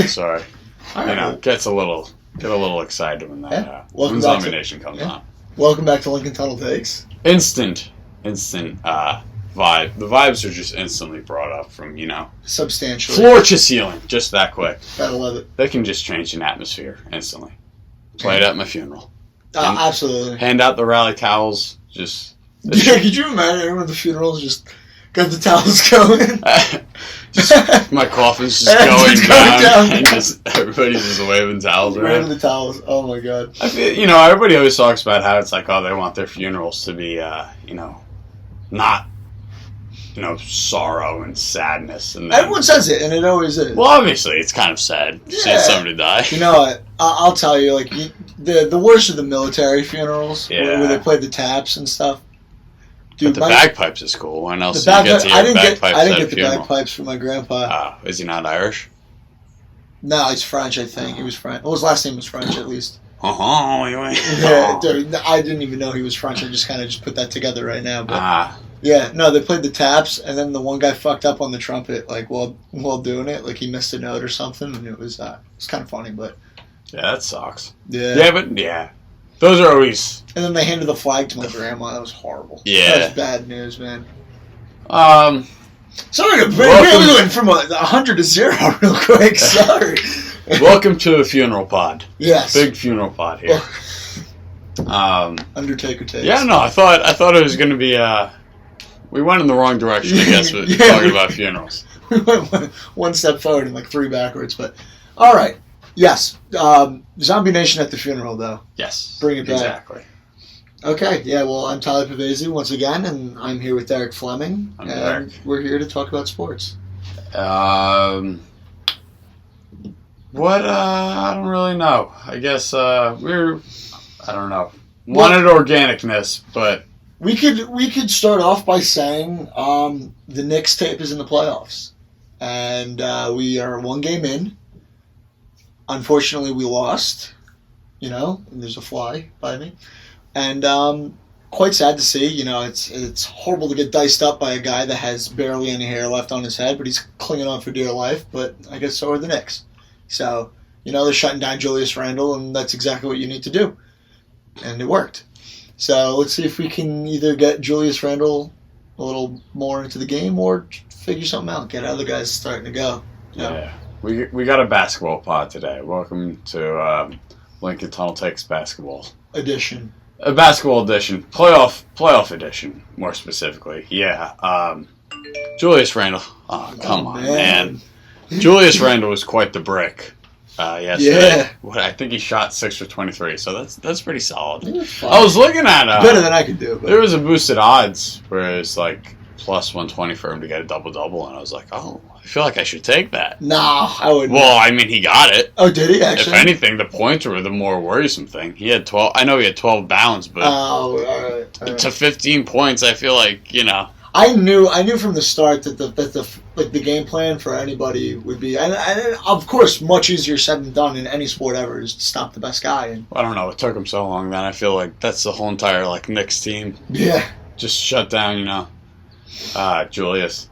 So, get a little excited when that when Zombie Nation comes on. Welcome back to Lincoln Tunnel Takes. Instant vibe. The vibes are just instantly brought up from, substantially. Floor to ceiling, just that quick. Gotta love it. They can just change an atmosphere instantly. Play it at my funeral. Absolutely. Hand out the rally towels. Just. Could you imagine everyone at the funerals just got the towels going? My coffin's just going down, and just everybody's just waving towels around. Waving the towels. Oh my god. I feel, everybody always talks about how it's like, oh, they want their funerals to be, not, sorrow and sadness. And then, everyone says it, and it always is. Well, obviously, it's kind of sad seeing somebody die. You know what? I'll tell you, like, the worst are the military funerals, where they play the taps and stuff. Dude, but the bagpipes is cool. When else do you get to hear bagpipes I didn't get the funeral? Bagpipes from my grandpa. Is he not Irish? No, he's French, I think. He was French. Well, his last name was French, at least. Yeah, dude, I didn't even know he was French. I just kind of put that together right now. But yeah, no, they played the taps, and then the one guy fucked up on the trumpet, like while doing it, like he missed a note or something, and it was kind of funny, but yeah, that sucks. Yeah, those are always. And then they handed the flag to my grandma. That was horrible. Yeah, that was bad news, man. Sorry, we went from 100 to 0 real quick. Sorry. Welcome to the funeral pod. Yes, big funeral pod here. Undertaker takes. Yeah, no, I thought it was going to be. We went in the wrong direction, I guess, with talking about funerals. We went one step forward and like 3 backwards, but all right. Yes, Zombie Nation at the funeral, though. Yes, bring it back. Exactly. Okay, yeah. Well, I'm Tyler Pavese once again, and I'm here with Derek Fleming, I'm Derek. We're here to talk about sports. What? I don't really know. I guess I don't know. Wanted organicness, but we could start off by saying the Knicks tape is in the playoffs, and we are 1 game in. Unfortunately, we lost. And there's a fly by me, and quite sad to see. It's horrible to get diced up by a guy that has barely any hair left on his head, but he's clinging on for dear life. But I guess so are the Knicks. So, they're shutting down Julius Randle, and that's exactly what you need to do. And it worked. So, let's see if we can either get Julius Randle a little more into the game or figure something out. Get other guys starting to go. Yeah. We got a basketball pod today. Welcome to Lincoln Tunnel Takes Basketball. Edition. A basketball edition. Playoff edition, more specifically. Yeah. Julius Randle. Oh, come on, man. Julius Randle was quite the brick yesterday. Yeah. I think he shot 6 for 23, so that's pretty solid. I was looking at better than I could do. But. There was a boosted odds where it's like plus 120 for him to get a double-double, and I was like, oh, I feel like I should take that. Nah, I wouldn't. Well, I mean, he got it. Oh, did he actually? If anything, the points were the more worrisome thing. He had 12. I know he had 12 bounds, but all right. To 15 points, I feel like I knew from the start that the game plan for anybody would be, and of course, much easier said than done in any sport ever, is to stop the best guy. And I don't know. It took him so long. Then I feel like that's the whole entire Knicks team. Yeah. Just shut down. Julius.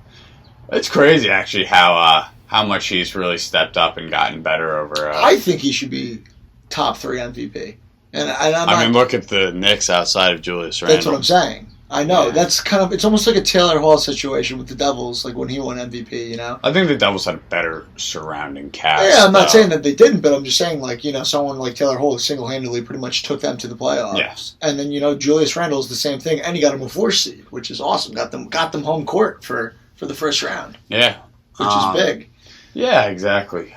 It's crazy actually how much he's really stepped up and gotten better over. I think he should be top 3 MVP. And look at the Knicks outside of Julius Randle. That's what I'm saying. I know. Yeah. That's it's almost like a Taylor Hall situation with the Devils, like when he won MVP, I think the Devils had a better surrounding cast. Yeah, I'm not saying that they didn't, but I'm just saying, someone like Taylor Hall single-handedly pretty much took them to the playoffs. Yes. And then, Julius Randle's the same thing, and he got him a 4 seed, which is awesome. Got them home court for the first round. Yeah. Which is big. Yeah, exactly.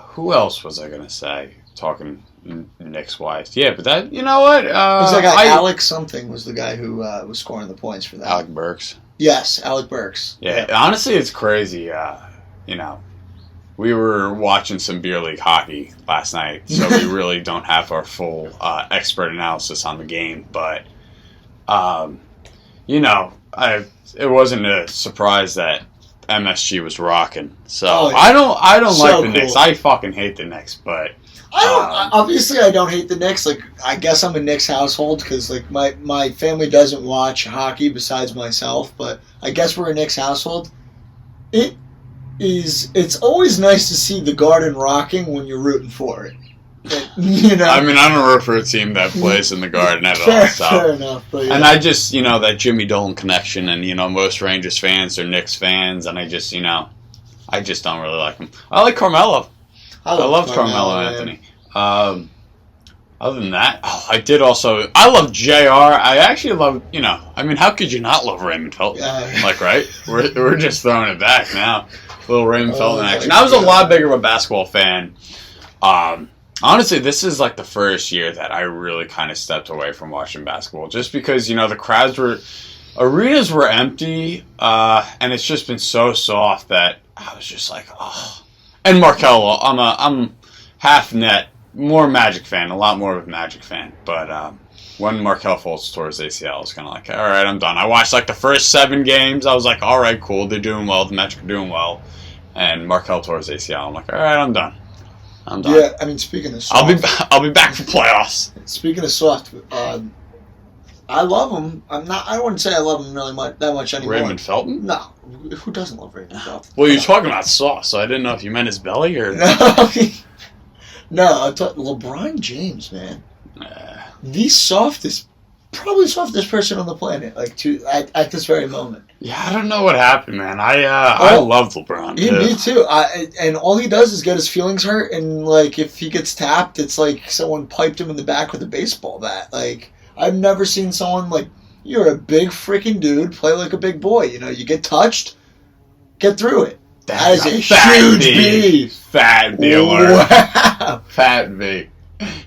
Who else was I going to say? Talking Knicks-wise. Yeah, but that, you know what? It was that guy, Alex something was the guy who was scoring the points for that. Alec Burks. Yes, Alec Burks. Yeah, honestly, it's crazy. We were watching some beer league hockey last night, so we really don't have our full expert analysis on the game. But, it wasn't a surprise that MSG was rocking. So I don't like the Knicks. I fucking hate the Knicks, but. Obviously, I don't hate the Knicks. I guess I'm a Knicks household because my family doesn't watch hockey besides myself. But I guess we're a Knicks household. It it's always nice to see the Garden rocking when you're rooting for it. You know? I mean, I don't root for a team that plays in the Garden at all. So. Fair enough. But yeah. And I just, that Jimmy Dolan connection, and, most Rangers fans are Knicks fans, and I just don't really like them. I like Carmelo. I love Carmelo Anthony. Other than that, I love JR. I actually love, how could you not love Raymond Felton? Right? We're just throwing it back now. Little Raymond Felton action. I was a lot bigger of a basketball fan. Honestly, this is the first year that I really kind of stepped away from watching basketball, just because the arenas were empty, and it's just been so soft that I was just like, oh. And Markello, I'm half net, more Magic fan, a lot more of a Magic fan, but when Markel Fultz tore his ACL, I was kind of like, all right, I'm done. I watched the first 7 games. I was like, all right, cool, they're doing well, the Magic are doing well, and Markel tore his ACL. I'm like, all right, I'm done. Yeah, I mean, speaking of soft, I'll be back for playoffs. Speaking of soft, I love him. I wouldn't say I love him really that much anymore. Raymond Felton? No, who doesn't love Raymond Felton? Well, you're talking about soft, so I didn't know if you meant his belly or. No, I thought LeBron James, man. Probably softest person on the planet, at this very moment. Yeah, I don't know what happened, man. I love LeBron. Yeah, me too. And all he does is get his feelings hurt, and if he gets tapped, it's like someone piped him in the back with a baseball bat. I've never seen someone you're a big freaking dude, play like a big boy. You get touched, get through it. That is a huge B. Fat B alert. Wow. Fat B.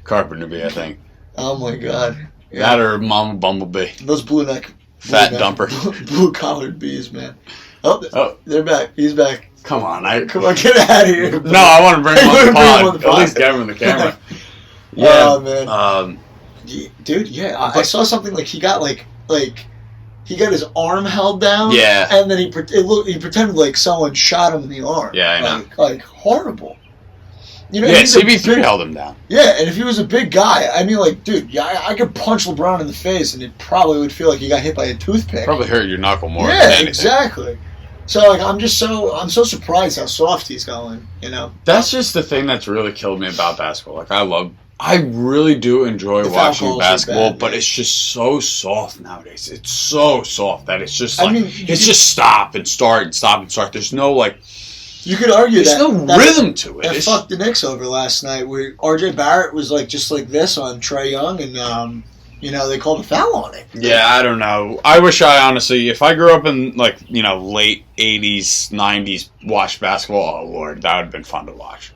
Carpenter B, I think. Oh my God. Yeah. That or Mama Bumblebee. Those dumper. Blue collared bees, man. Oh, they're back. He's back. Come on, get out of here. No, I want to bring him on the pod. At least get him in the camera. Yeah. Oh man. Dude, yeah. I saw something he got he got his arm held down. Yeah. And then he pretended someone shot him in the arm. Yeah, I know. Horrible. CB3 held him down. Yeah, and if he was a big guy, I mean, dude, yeah, I could punch LeBron in the face, and it probably would feel like he got hit by a toothpick. Probably hurt your knuckle more. Yeah, than anything. Exactly. So, I'm so surprised how soft he's going. That's just the thing that's really killed me about basketball. I really do enjoy watching basketball, but it's just so soft nowadays. It's so soft that it's just just stop and start and stop and start. There's no You could argue there's no rhythm to it. That fucked the Knicks over last night, where RJ Barrett was just like this on Trae Young, and they called a foul on it. Yeah, I don't know. I wish I honestly, if I grew up in late 80s, 90s, watched basketball, oh Lord, that would have been fun to watch.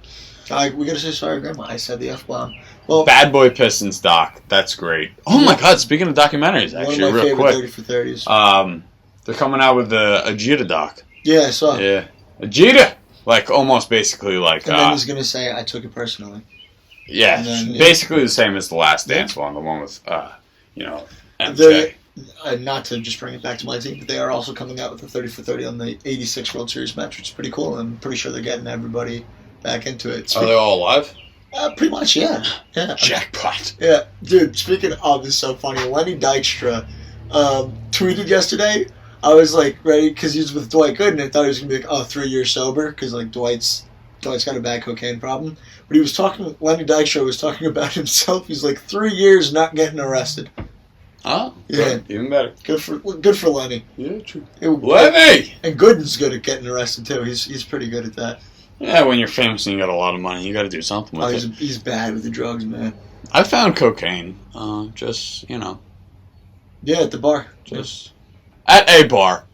We gotta say sorry, Grandma. I said the F-bomb. Well, Bad Boy Pistons doc. That's great. Oh my God! Speaking of documentaries, actually, one of my real favorite quick, 30 for 30s. They're coming out with the Ajita doc. Yeah, I saw. Yeah, Ajita. Almost basically And then he's gonna say, "I took it personally." Yeah, basically the same as the Last Dance one, the one with MJ. Not to just bring it back to my team, but they are also coming out with the 30 for 30 on the '86 World Series match, which is pretty cool. I'm pretty sure they're getting everybody back into it. Are they all alive? Pretty much, yeah. Jackpot. Yeah, dude. Speaking of, this is so funny. Lenny Dykstra tweeted yesterday. I was ready because he was with Dwight Gooden, and I thought he was gonna be 3 years sober because Dwight's got a bad cocaine problem. But Lenny Dykstra was talking about himself. He's 3 years not getting arrested. Oh, yeah, good. Even better. Good for Lenny. Yeah, true. Lenny! And Gooden's good at getting arrested too. He's pretty good at that. Yeah, when you're famous and you got a lot of money, you got to do something with it. He's bad with the drugs, man. I found cocaine, Yeah, at the bar. Just at a bar,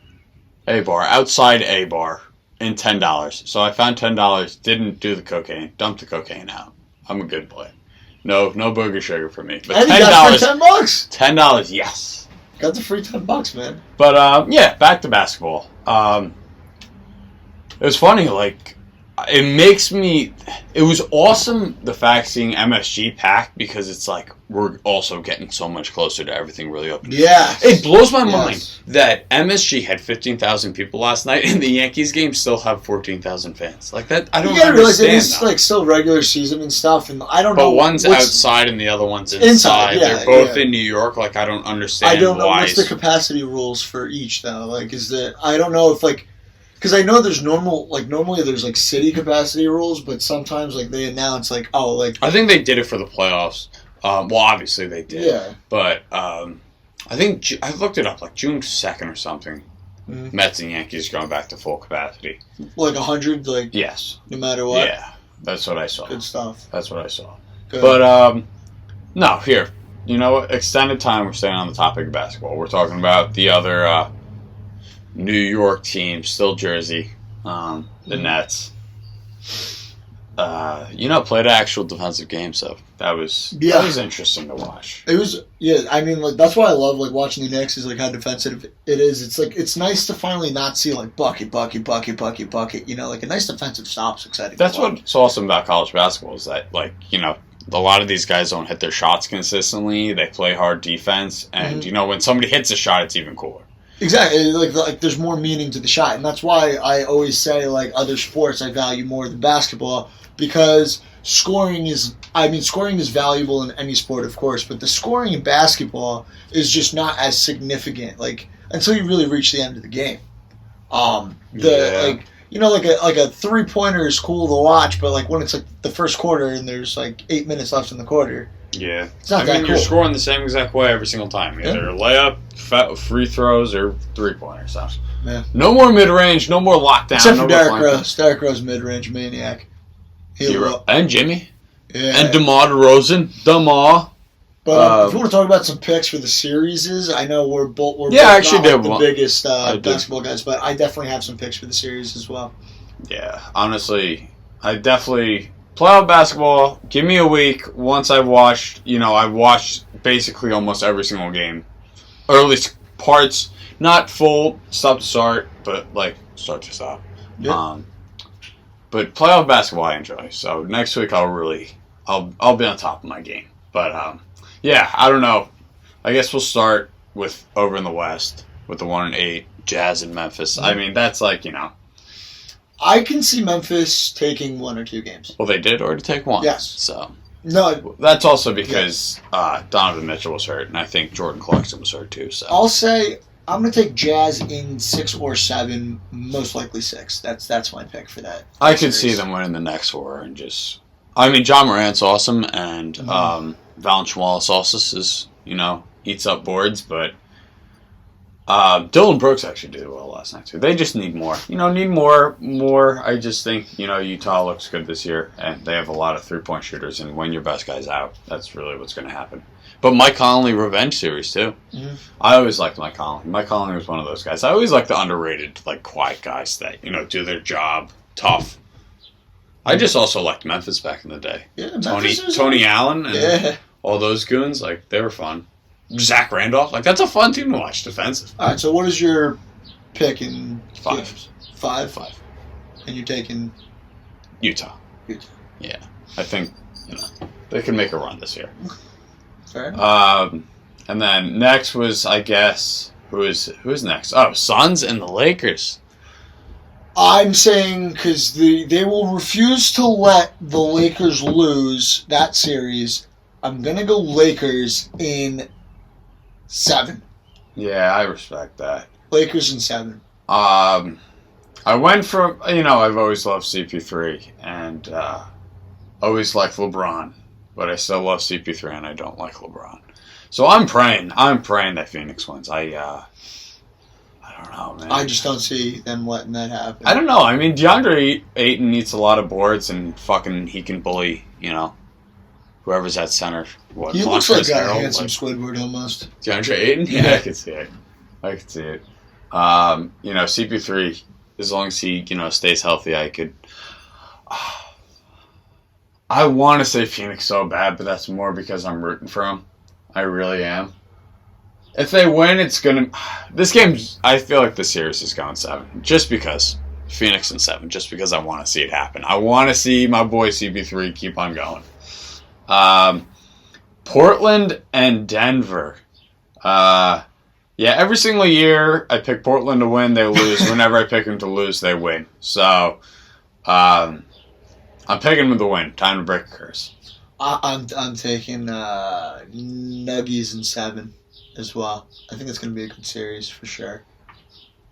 outside a bar, in $10. So I found $10, didn't do the cocaine, dumped the cocaine out. I'm a good boy. No booger sugar for me. But and $10. Got $10. $10, yes. Got the free $10, man. But back to basketball. It was funny, it was awesome, the fact seeing MSG packed, because it's we're also getting so much closer to everything really open. Yeah. It blows my mind that MSG had 15,000 people last night, and the Yankees game still have 14,000 fans. That, I don't understand. You gotta realize it's still regular season and stuff, and I don't know. But one's outside and the other one's inside. Yeah, they're both in New York. I don't understand. I don't know what's the capacity rules for each, though. I don't know if because I know there's normally there's like city capacity rules, but sometimes like they announce like, oh, like I think they did it for the playoffs. Well, obviously they did. Yeah. But I think I looked it up like June 2nd or something. Mm-hmm. Mets and Yankees going back to full capacity. Like 100, like yes, no matter what. Yeah, that's what I saw. Good stuff. That's what I saw. Good. But no, here. You know what? Extended time. We're staying on the topic of basketball. We're talking about the other New York team, still Jersey, the Nets. Played an actual defensive game, so that was interesting to watch. It was, I mean, like that's why I love like watching the Knicks is like how defensive it is. It's like it's nice to finally not see like bucket. You know, like a nice defensive stop's exciting. That's what's awesome about college basketball is that a lot of these guys don't hit their shots consistently. They play hard defense, and when somebody hits a shot, it's even cooler. Exactly, like there's more meaning to the shot, and that's why I always say like other sports I value more than basketball because scoring is valuable in any sport, of course, but the scoring in basketball is just not as significant like until you really reach the end of the game. Like a 3-pointer is cool to watch, but like when it's like the first quarter and there's like 8 minutes left in the quarter, it's not that cool. You're scoring the same exact way every single time, either layup, free throws, or 3-pointer stuff. Yeah. No more mid range, no more lockdown. Except for Derrick Rose. Derrick Rose mid range maniac. And Jimmy, and DeMar DeRozan, But if you want to talk about some picks for the series, I know we're both not the biggest basketball guys, but I definitely have some picks for the series as well. Yeah, honestly, I definitely playoff basketball. Give me a week. Once I've watched, I've watched basically almost every single game, or at least parts, not full stop to start, but like start to stop. Yeah. But playoff basketball I enjoy. So next week I'll be on top of my game, but. Yeah, I don't know. I guess we'll start with over in the West with the 1-8 Jazz in Memphis. I mean, that's like, I can see Memphis taking 1 or 2 games. Well, they did already take 1. Yes. So no, that's also because Donovan Mitchell was hurt, and I think Jordan Clarkson was hurt too. So I'll say I'm going to take Jazz in 6 or 7, most likely 6. That's my pick for that. I could see them winning the next 4 and just. I mean, John Morant's awesome, and Valanciunas also is, eats up boards, but Dylan Brooks actually did well last night, too. They just need more. Need more. I just think, Utah looks good this year, and they have a lot of 3-point shooters, and when your best guy's out, that's really what's going to happen. But Mike Conley revenge series, too. Mm-hmm. I always liked Mike Conley. Mike Conley was one of those guys. I always like the underrated, quiet guys that, do their job tough. I just also liked Memphis back in the day. Yeah, Tony Allen and all those goons, they were fun. Zach Randolph, that's a fun team to watch, defensive. All right, so what is your pick in 5 games? 5? And you're taking? Utah. Yeah. I think, they can make a run this year. Fair enough. And then next was, I guess, who's next? Oh, Suns and the Lakers. I'm saying because they will refuse to let the Lakers lose that series. I'm going to go Lakers in 7. Yeah, I respect that. Lakers in 7. I went from, I've always loved CP3 and always liked LeBron, but I still love CP3 and I don't like LeBron. So I'm praying that Phoenix wins. I don't know, man. I just don't see them letting that happen. I don't know. I mean, DeAndre Ayton eats a lot of boards, and fucking he can bully, whoever's at center. He looks like a handsome Squidward almost. DeAndre Ayton? Yeah, I could see it. CP3, as long as he, stays healthy, I could. I want to say Phoenix so bad, but that's more because I'm rooting for him. I really am. If they win, it's going to... This game, I feel like the series is going 7. Just because. Phoenix in 7. Just because I want to see it happen. I want to see my boy CP3 keep on going. Portland and Denver. Every single year I pick Portland to win, they lose. Whenever I pick them to lose, they win. So, I'm picking them to win. Time to break a curse. I'm taking Nuggies in 7. As well. I think it's going to be a good series for sure.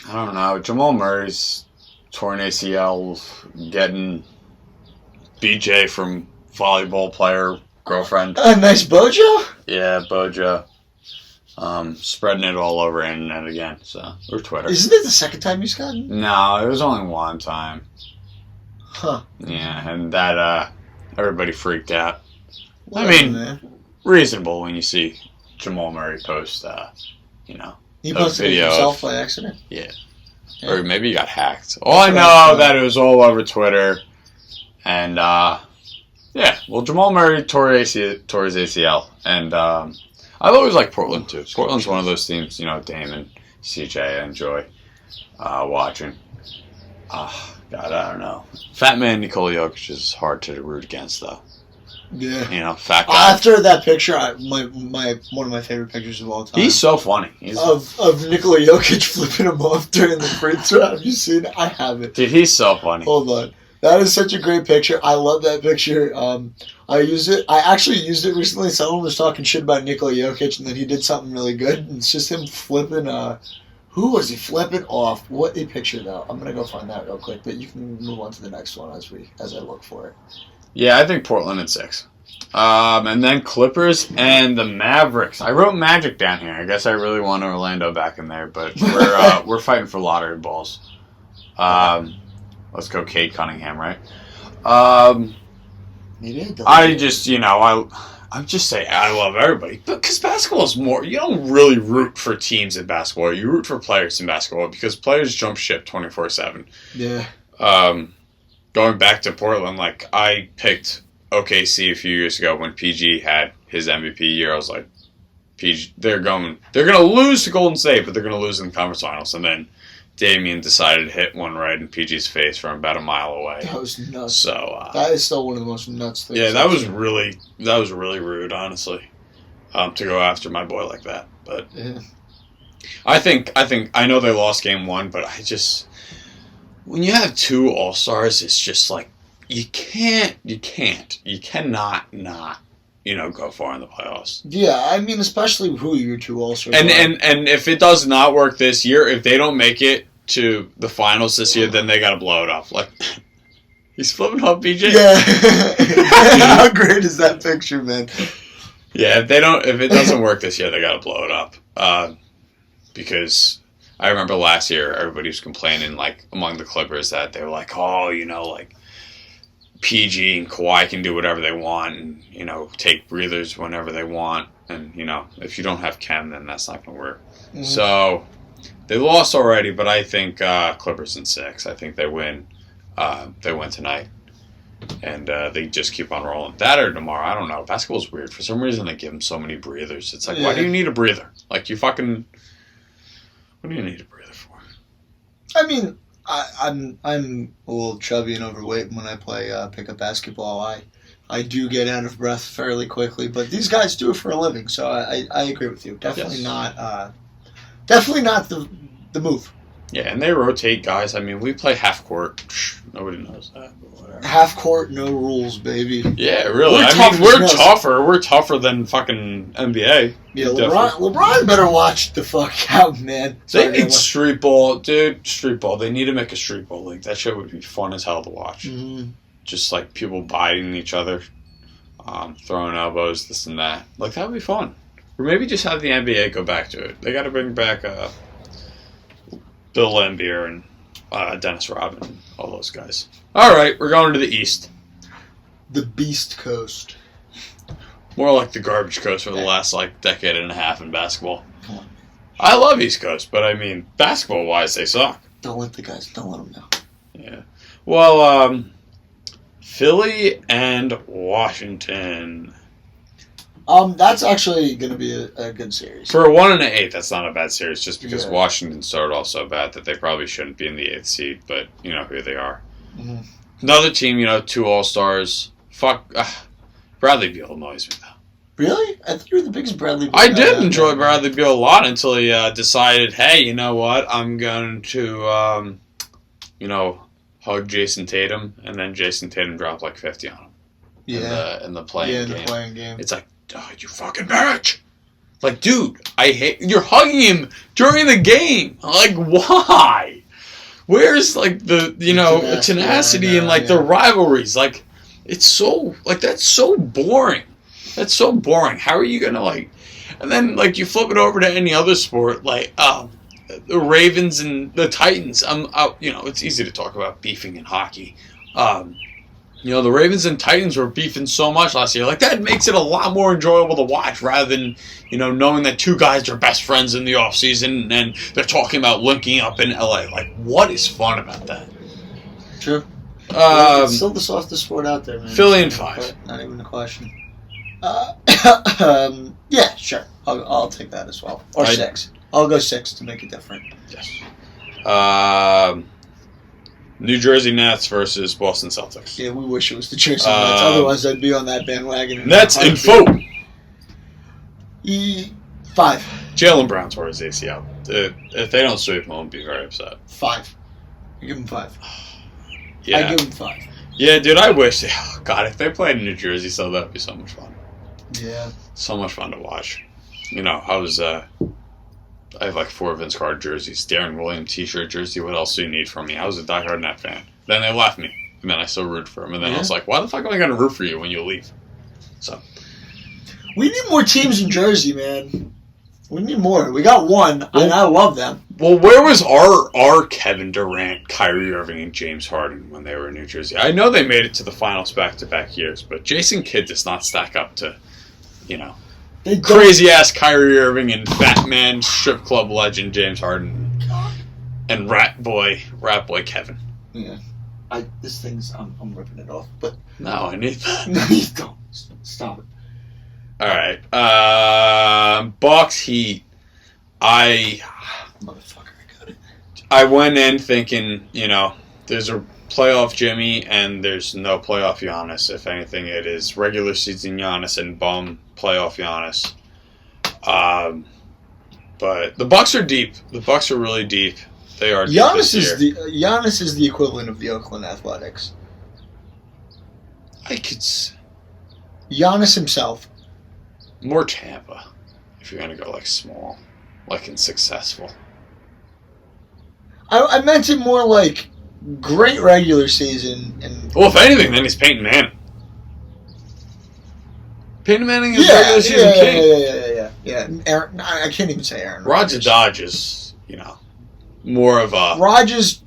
I don't know. Jamal Murray's torn ACL, getting BJ from volleyball player girlfriend. Nice Bojo? Yeah, Bojo. Spreading it all over internet again, or Twitter. Isn't it the second time he's gotten? No, it was only one time. Huh. Yeah, and that, everybody freaked out. Well, I mean, man. reasonable when you see Jamal Murray post, He posted it himself by accident? Yeah. Or maybe he got hacked. All I know that it was all over Twitter. And, yeah. Well, Jamal Murray tore his ACL. And I always like Portland, too. Portland's one of those teams, Dame and CJ I enjoy watching. God, I don't know. Fat man Nikola Jokic is hard to root against, though. Yeah. Fat guy. After that picture, one of my favorite pictures of all time. He's so funny. Of Nikola Jokic flipping him off during the free throw. Have you seen it? I have it. Dude, he's so funny. Hold on. That is such a great picture. I love that picture. I use it. I actually used it recently. Someone was talking shit about Nikola Jokic, and then he did something really good. And it's just him flipping. Who was he flipping off? What a picture, though. I'm gonna go find that real quick, but you can move on to the next one as I look for it. Yeah, I think Portland at 6. And then Clippers and the Mavericks. I wrote Magic down here. I guess I really want Orlando back in there, but we're fighting for lottery balls. Let's go Cade Cunningham, right? I just, I'm just saying I love everybody. Because basketball is more, you don't really root for teams in basketball. You root for players in basketball because players jump ship 24/7. Yeah. Going back to Portland, I picked OKC a few years ago when PG had his MVP year. I was like, PG, they're going to lose to Golden State, but they're going to lose in the conference finals. And then Damian decided to hit one right in PG's face from about a mile away. That was nuts. So that is still one of the most nuts things. Yeah, that was really rude, honestly, to go after my boy like that. But yeah. I know they lost game 1, but when you have 2 All-Stars, it's just like you cannot not go far in the playoffs. Yeah, I mean, especially who your 2 All-Stars and if it does not work this year, if they don't make it to the finals this year, then they got to blow it up. He's flipping off BJ. Yeah. How great is that picture, man? Yeah, if it doesn't work this year, they got to blow it up. Because I remember last year, everybody was complaining, among the Clippers, that they were like, PG and Kawhi can do whatever they want and, take breathers whenever they want. And, if you don't have Kem, then that's not going to work. Mm-hmm. So, they lost already, but I think Clippers in 6. I think they win. They win tonight. And they just keep on rolling. That or tomorrow, I don't know. Basketball's weird. For some reason, they give them so many breathers. It's like, Why do you need a breather? What do you need a breather for? I mean, I'm a little chubby and overweight when I play pickup basketball. I do get out of breath fairly quickly, but these guys do it for a living, so I agree with you. Definitely not the move. Yeah, and they rotate guys. I mean, we play half court. Nobody knows that, but whatever. Half court, no rules, baby. Yeah, really. We're tougher. We're tougher than fucking NBA. Yeah, LeBron better watch the fuck out, man. They need street ball, dude. Street ball. They need to make a street ball league. That shit would be fun as hell to watch. Mm-hmm. Just people biting each other, throwing elbows, this and that. That would be fun. Or maybe just have the NBA go back to it. They got to bring back Bill Laimbeer and Dennis Rodman, all those guys. All right, we're going to the East. The Beast Coast. More like the garbage coast for the last decade and a half in basketball. Come on. I love East Coast, but I mean, basketball-wise, they suck. Don't let them know. Yeah. Well, Philly and Washington. That's actually going to be a good series. For a 1 and 8, that's not a bad series, just because Washington started off so bad that they probably shouldn't be in the 8th seed, but here they are. Mm-hmm. Another team, 2 All-Stars. Fuck. Bradley Beal annoys me, though. Really? I thought you were the biggest Bradley Beal. I did enjoy Bradley Beal a lot until he decided, hey, you know what? I'm going to, hug Jason Tatum, and then Jason Tatum dropped 50 on him. Yeah. In the playing game. Yeah, in the playing game. It's you fucking bitch! Dude, you're hugging him during the game. Why? Where's like the tenacity and like the rivalries? Like it's so like that's so boring. That's so boring. How are you gonna like? And then like you flip it over to any other sport, like the Ravens and the Titans. It's easy to talk about beefing in hockey. The Ravens and Titans were beefing so much last year. Like, that makes it a lot more enjoyable to watch rather than, knowing that two guys are best friends in the offseason and they're talking about linking up in LA. Like, what is fun about that? True. It's still the softest sport out there, man. Philly in 5. Not even a question. Yeah, sure. I'll take that as well. Or 6. I'll go 6 to make it different. Yes. New Jersey Nets versus Boston Celtics. Yeah, we wish it was the Jersey Nets. Otherwise, I'd be on that bandwagon. Nets in 4. 5. Jaylen Brown tore his ACL. If they don't sweep him, I'll be very upset. 5. I give him 5. Yeah. I give him 5. Yeah, dude, I wish. Oh, God, if they played in New Jersey, so that would be so much fun. Yeah. So much fun to watch. I have like 4 Vince Carter jerseys, Darren Williams t-shirt jersey. What else do you need from me? I was a diehard Net fan. Then they left me, and then I still root for him. And then I was like, why the fuck am I going to root for you when you leave? So we need more teams in Jersey, man. We need more. We got one, and I love them. Well, where was our Kevin Durant, Kyrie Irving, and James Harden when they were in New Jersey? I know they made it to the finals back-to-back years, but Jason Kidd does not stack up to, crazy-ass Kyrie Irving and Batman strip club legend James Harden and rat boy Kevin. Yeah. I'm ripping it off, but... No, I need that. No, you don't. Stop it. All right. Bucks Heat. Motherfucker, I got it. I went in thinking, there's a playoff Jimmy and there's no playoff Giannis. If anything, it is regular season Giannis and bum playoff Giannis. But the Bucks are deep. The Bucks are really deep. They are deep Giannis this year. Giannis is the equivalent of the Oakland Athletics. Giannis himself. More Tampa, if you're going to go like small, like and successful. I meant it more like great regular season. Well, if anything, then he's Peyton Manning. Peyton Manning is regular season king. Yeah. Aaron, I can't even say Aaron. Roger Dodge is, more of a... Roger's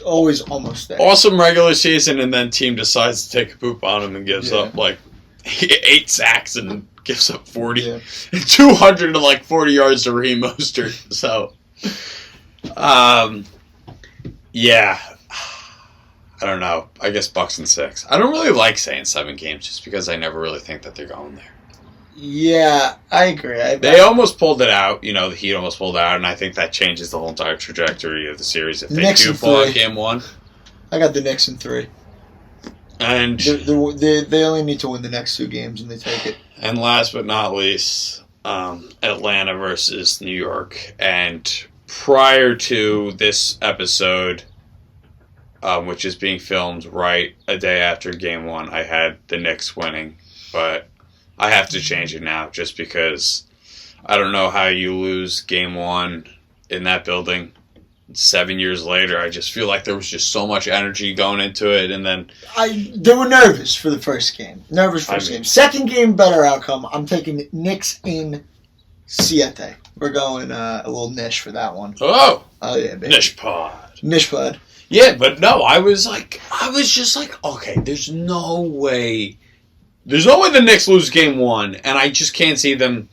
always almost there. Awesome regular season, and then team decides to take a poop on him and gives up, 8 sacks and gives up 40. Yeah. 240 yards to Raheem Mostert. So, yeah. I don't know. I guess Bucks in 6. I don't really like saying 7 games just because I never really think that they're going there. Yeah, I agree. They almost pulled it out. The Heat almost pulled it out, and I think that changes the whole entire trajectory of the series if they do pull out Game 1. I got the Knicks in 3. And they only need to win the next 2 games, and they take it. And last but not least, Atlanta versus New York. And prior to this episode, which is being filmed right a day after Game 1, I had the Knicks winning. But I have to change it now just because I don't know how you lose Game 1 in that building 7 years later. I just feel like there was just so much energy going into it, and then... They were nervous for the first game. Game. Second game, better outcome. I'm taking Knicks in 7. We're going a little niche for that one. Oh yeah, baby. Niche pod. Yeah, but no, I was just like, okay, there's no way the Knicks lose Game 1, and I just can't see them...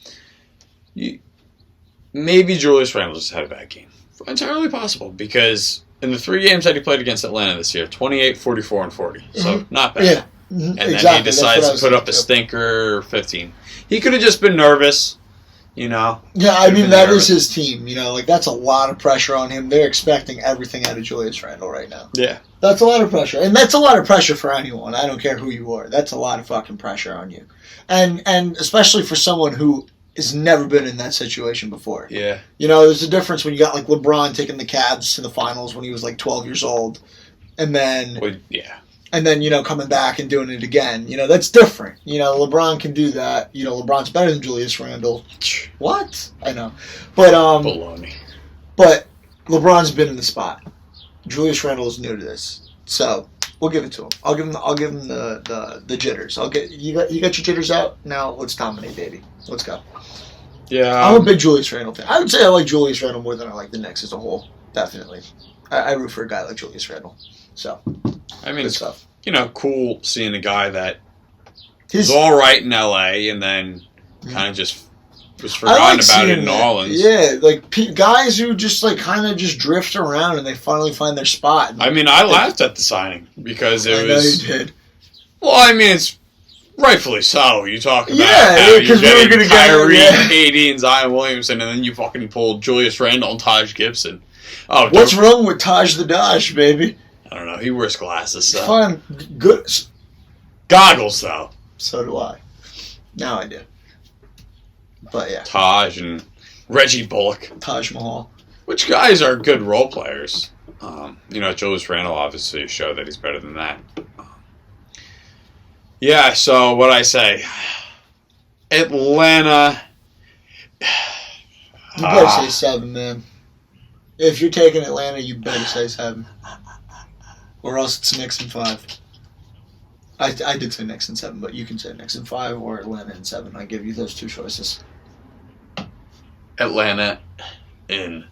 Maybe Julius Randle just had a bad game. Entirely possible, because in the 3 games that he played against Atlanta this year, 28, 44, and 40. So, not bad. Yeah. And then he decides to put up a stinker 15. He could have just been nervous, Yeah, I mean, that is his team, that's a lot of pressure on him. They're expecting everything out of Julius Randle right now. Yeah. That's a lot of pressure. And that's a lot of pressure for anyone. I don't care who you are. That's a lot of fucking pressure on you. And especially for someone who has never been in that situation before. Yeah. There's a difference when you got, LeBron taking the Cavs to the finals when he was, 12 years old. And then... Well, yeah. And then, coming back and doing it again. That's different. LeBron can do that. LeBron's better than Julius Randle. What? I know. But, baloney. But LeBron's been in the spot. Julius Randle is new to this, so we'll give it to him. I'll give him the jitters. You got your jitters out. Now let's dominate, baby. Let's go. Yeah, I'm a big Julius Randle fan. I would say I like Julius Randle more than I like the Knicks as a whole. Definitely, I root for a guy like Julius Randle. So, I mean, good it's stuff. cool seeing a guy that was all right in LA and then kind of just was forgotten about it in New Orleans. Yeah, like guys who just like kind of just drift around and they finally find their spot. I mean, I laughed at the signing because it was. I know you did. Well, I mean, it's rightfully so. You talk about yeah, because we were going to Kyrie, KD, and Zion Williamson, and then you fucking pulled Julius Randle and Taj Gibson. Oh, what's wrong with Taj the Dosh, baby? I don't know. He wears glasses, so. Fine, good. Goggles, though. So do I. Now I do. But yeah. Taj and Reggie Bullock. Taj Mahal. Which guys are good role players. Julius Randle obviously showed that he's better than that. Yeah, so what I say? Atlanta. You better say 7, man. If you're taking Atlanta, you better say 7. Or else it's Knicks in 5. I did say Knicks in 7, but you can say Knicks in 5 or Atlanta in 7. I give you those two choices. Atlanta in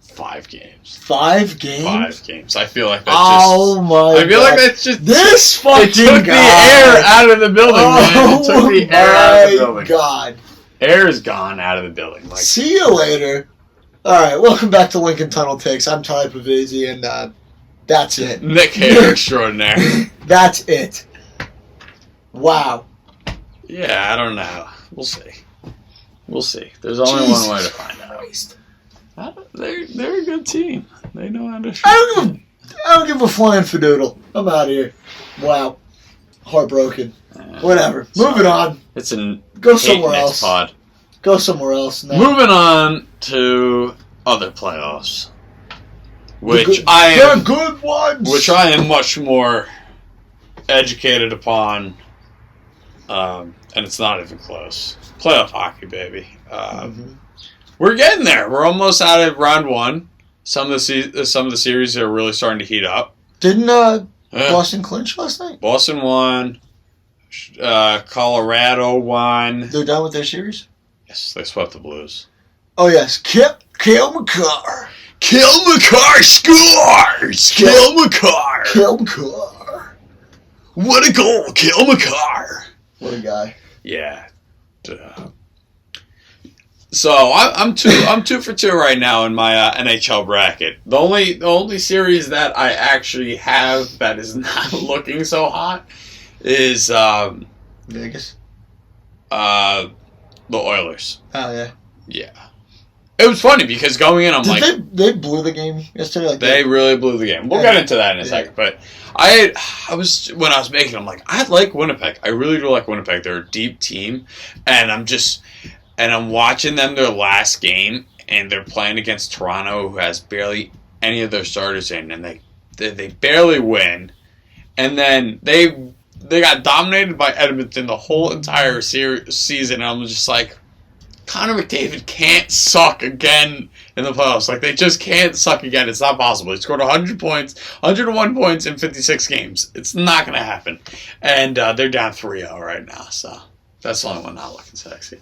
5 games. 5 games? 5 games. I feel like that's just... Oh my I feel God. like that's just... This fucking It took guy. the air out of the building, man. It took the air out of the building. Oh my God. Air is gone out of the building. Like, see you later. Alright, welcome back to Lincoln Tunnel Takes. I'm Ty Pavese, and that's it. Nick Hair extraordinaire. That's it. Wow. Yeah, I don't know. We'll see. We'll see. There's only one way to find out. They're a good team. They know how to shoot. I don't give a flying fadoodle. I'm out of here. Wow. Heartbroken. Whatever. Moving on. It's an Go somewhere else. Pod. Go somewhere else. No. Moving on to other playoffs, They're good ones. Which I am much more educated upon, and it's not even close. Playoff hockey, baby. We're getting there. We're almost out of round 1. Some of the series are really starting to heat up. Didn't Boston clinch last night? Boston won. Colorado won. They're done with their series? Yes, they swept the Blues. Oh, yes. Cale Makar. Cale Makar scores! Cale Makar! Cale Makar. What a goal, Cale Makar! What a guy. Yeah. So I'm 2 for 2 right now in my NHL bracket. The only series that I actually have that is not looking so hot is Vegas. The Oilers. Oh yeah. Yeah. It was funny because going in, they blew the game yesterday. They really blew the game. We'll get into that in a second. But I was when I was making, I'm like, I like Winnipeg. I really do like Winnipeg. They're a deep team, and I'm watching them their last game, and they're playing against Toronto, who has barely any of their starters in, and they barely win, and then they got dominated by Edmonton the whole entire season. And I'm just like, Connor McDavid can't suck again in the playoffs. Like, they just can't suck again. It's not possible. He scored 100 points, 101 points in 56 games. It's not going to happen. And they're down 3-0 right now, so that's the only one not looking sexy.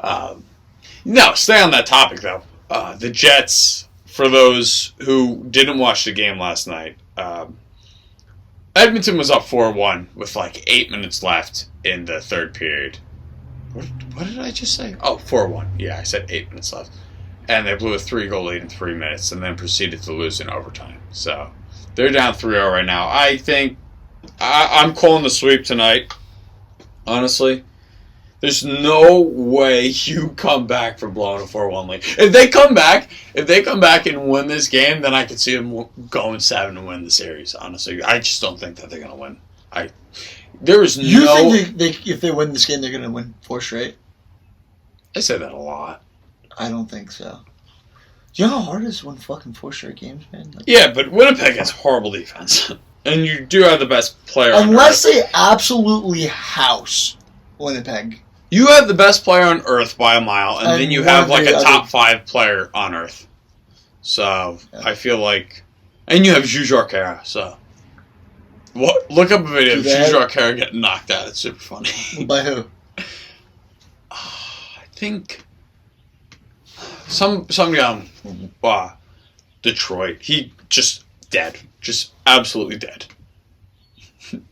No, stay on that topic, though. The Jets, for those who didn't watch the game last night, Edmonton was up 4-1 with like 8 minutes left in the third period. What did I just say? Oh, 4-1. Yeah, I said 8 minutes left. And they blew a 3-goal lead in 3 minutes and then proceeded to lose in overtime. So they're down 3-0 right now. I think I'm calling the sweep tonight, honestly. There's no way you come back from blowing a 4-1 lead. If they come back and win this game, then I could see them going 7 and win the series, honestly. I just don't think that they're going to win. You think if they win this game, they're going to win 4 straight? I say that a lot. I don't think so. Do you know how hard it is to win fucking 4 straight games, man? Yeah, but Winnipeg has horrible defense. And you do have the best player on Earth. Unless they absolutely house Winnipeg. You have the best player on Earth by a mile, and then you have like a top 5 player on Earth. So, yeah. I feel like And you have Jujhar Khaira, so... Look up a video of Jujhar Khaira getting knocked out. It's super funny. By who? I think... Some guy on Detroit. He just dead. Just absolutely dead.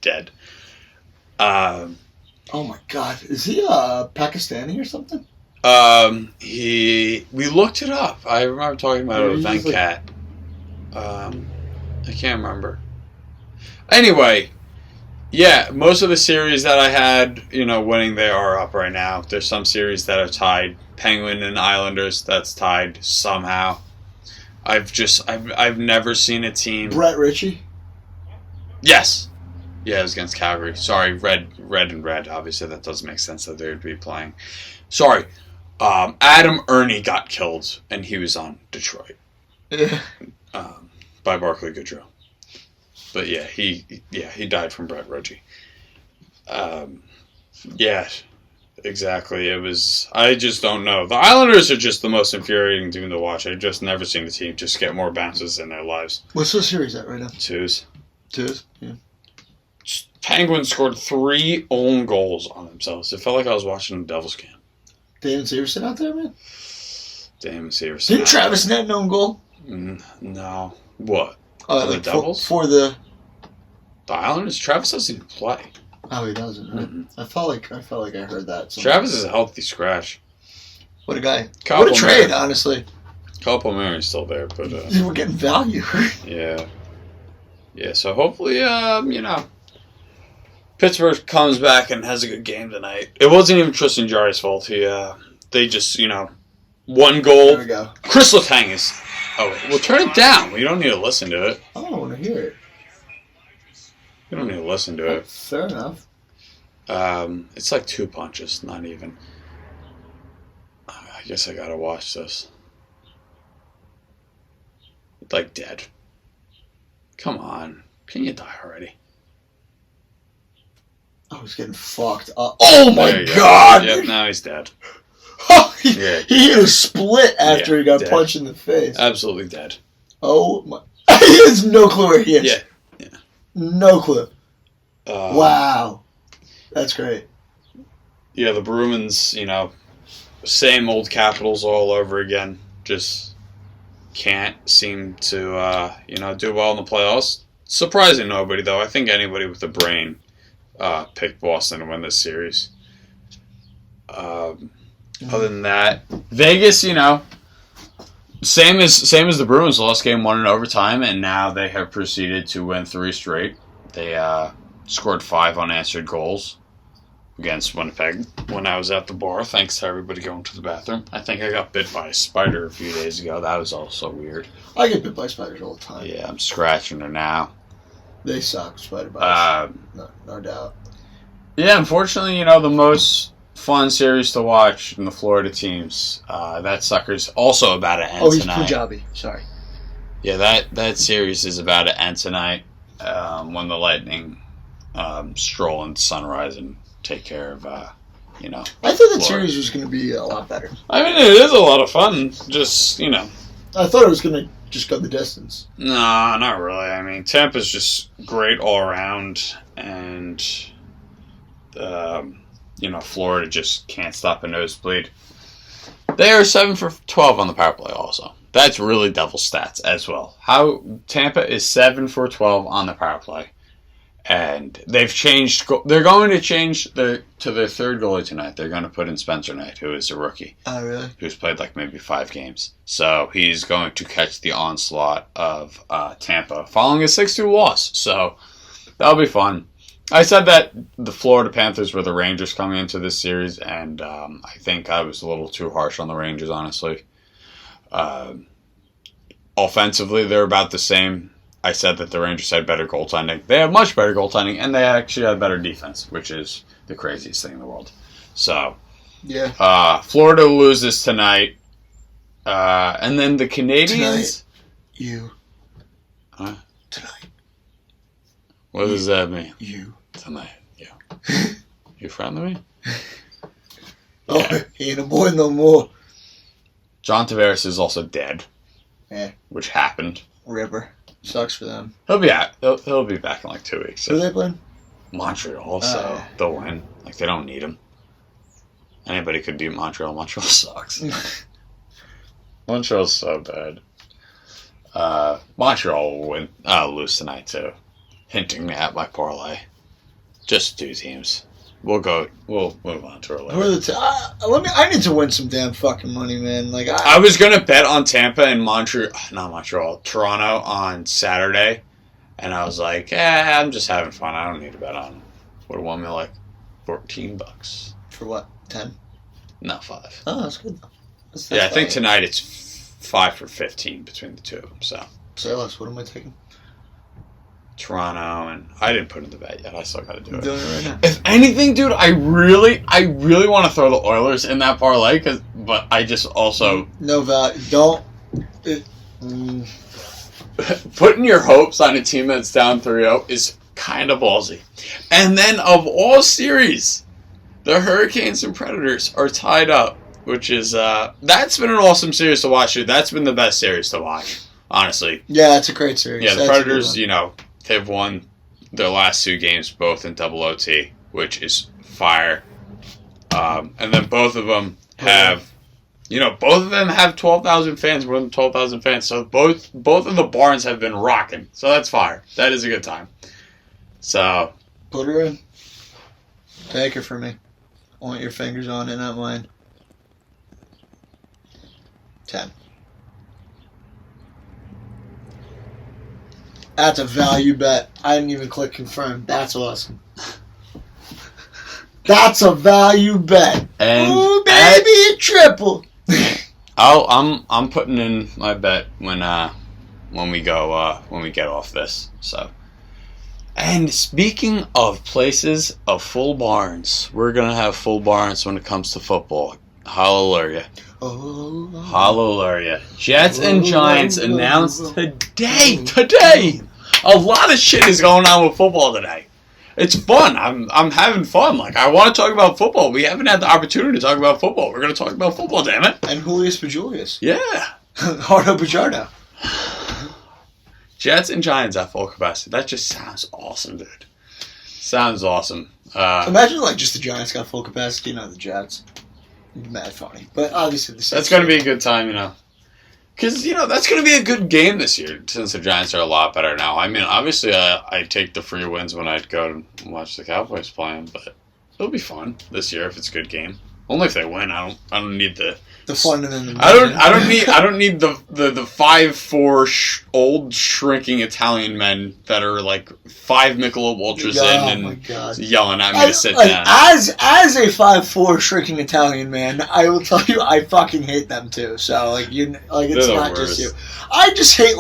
Dead. Oh my God. Is he Pakistani or something? We looked it up. I remember talking about it with Venkat. I can't remember. Anyway, yeah, most of the series that I had, winning, they are up right now. There's some series that are tied. Penguin and Islanders, that's tied somehow. I've never seen a team. Brett Ritchie? Yes. Yeah, it was against Calgary. Sorry, red and red. Obviously, that doesn't make sense that they would be playing. Sorry. Adam Ernie got killed, and he was on Detroit. Yeah. By Barclay Goodrow. But yeah, he died from Brett Ritchie. Yeah, exactly. I just don't know. The Islanders are just the most infuriating team to watch. I've just never seen a team just get more bounces in their lives. What's the series at right now? 2s. 2s? Yeah. Penguins scored 3 own goals on themselves. It felt like I was watching a Devils game. Damon Severson out there, man? Damon Severson. Didn't Travis net an own goal? No. What? The Devils? For the Islanders? Travis doesn't even play. Oh, he doesn't, right? Mm-hmm. I felt like I heard that somewhere. Travis is a healthy scratch. What a guy. What a trade, honestly. Kyle Palmieri's still there, but... we're getting value. Yeah. Yeah, so hopefully, Pittsburgh comes back and has a good game tonight. It wasn't even Tristan Jarry's fault. They just, one goal. There we go. Chris Letang is... Oh, well, turn it down. We don't need to listen to it. I don't want to hear it. You don't need to listen to it. Fair enough. It's like 2 punches, not even. I guess I gotta watch this. Like dead. Come on. Can you die already? Oh, he's getting fucked up. Oh my God! Yep, now he's dead. He hit a split after he got punched in the face. Absolutely dead. Oh my. He has no clue where he is. Yeah. No clue. Wow. That's great. Yeah, the Bruins, same old Capitals all over again. Just can't seem to, do well in the playoffs. Surprising nobody, though. I think anybody with a brain picked Boston to win this series. Other than that, Vegas, same as the Bruins, lost game 1 in overtime, and now they have proceeded to win 3 straight. They scored 5 unanswered goals against Winnipeg when I was at the bar, thanks to everybody going to the bathroom. I think I got bit by a spider a few days ago. That was also weird. I get bit by spiders all the time. Yeah, I'm scratching her now. They suck, spider bites. No doubt. Yeah, unfortunately, the most fun series to watch in the Florida teams. That sucker's also about to end tonight. Oh, he's Punjabi. Sorry. Yeah, that series is about to end tonight when the Lightning stroll into Sunrise and take care of, I thought that Florida. series was going to be a lot better. I mean, it is a lot of fun. Just, I thought it was going to just go the distance. No, not really. I mean, Tampa's just great all around, and Florida just can't stop a nosebleed. They are 7 for 12 on the power play also. That's really devil stats as well. How Tampa is 7 for 12 on the power play. And they've changed. They're going to change to their third goalie tonight. They're going to put in Spencer Knight, who is a rookie. Oh, really? Who's played like maybe 5 games. So he's going to catch the onslaught of Tampa following a 6-2 loss. So that'll be fun. I said that the Florida Panthers were the Rangers coming into this series, and I think I was a little too harsh on the Rangers, honestly. Offensively, they're about the same. I said that the Rangers had better goaltending. They have much better goaltending, and they actually have better defense, which is the craziest thing in the world. So, yeah. Florida loses tonight, and then the Canadians. You. Huh? Tonight. What does that mean? You. Tonight. Yeah. You friend of me? Oh, he ain't a boy no more. John Tavares is also dead. Yeah. Which happened. River. Sucks for them. He'll be out. He'll be back in like 2 weeks. Who are they playing? Montreal, so they'll win. Like, they don't need him. Anybody could beat Montreal. Montreal sucks. Montreal's so bad. Montreal will win. Lose tonight too. Hinting at my parlay. Just 2 teams. We'll move on to our later. Who are the I need to win some damn fucking money, man. Like I was gonna bet on Tampa and Toronto on Saturday, and I was like, I'm just having fun. I don't need to bet on them. Would have won me like $14. For what? 10? No, 5. Oh, that's good. That's I think tonight it's 5 for 15 between the two of them. So. Say less. What am I taking? Toronto, and I didn't put in the bet yet. I still got to do it. Doing it right now. If anything, dude, I really want to throw the Oilers in that parlay, but I just also no value. Don't. Putting your hopes on a team that's down 3-0 is kind of ballsy. And then of all series, the Hurricanes and Predators are tied up, which is that's been an awesome series to watch, dude. That's been the best series to watch, honestly. Yeah, it's a great series. Yeah, the Predators, they've won their last 2 games, both in double OT, which is fire. And then both of them have, both of them have 12,000 fans, more than 12,000 fans. So both of the barns have been rocking. So that's fire. That is a good time. So. Put her in. Take her for me. I want your fingers on it, not mine. 10. That's a value bet. I didn't even click confirm. That's awesome. That's a value bet. And ooh, baby, a triple. I'm putting in my bet when we get off this. So, and speaking of places of full barns, we're gonna have full barns when it comes to football. Hallelujah. Oh. Hallelujah. Jets and Giants announced today. A lot of shit is going on with football today. It's fun. I'm having fun. Like, I want to talk about football. We haven't had the opportunity to talk about football. We're going to talk about football, damn it. And Julius Pajulius. Yeah. Hardo Pajardo. Jets and Giants at full capacity. That just sounds awesome, dude. Sounds awesome. Imagine, just the Giants got full capacity, not the Jets. Mad funny. But obviously the that's going to be a good time, Because, that's going to be a good game this year, since the Giants are a lot better now. I mean, obviously, I take the free wins when I go and watch the Cowboys play them, but it'll be fun this year if it's a good game. Only if they win. I don't need the fun and then the I don't need the 5'4" old shrinking Italian men that are like 5 Michelob Ultras and yelling at me to sit down. As a 5'4" shrinking Italian man, I will tell you I fucking hate them too. So it's not just you. I just hate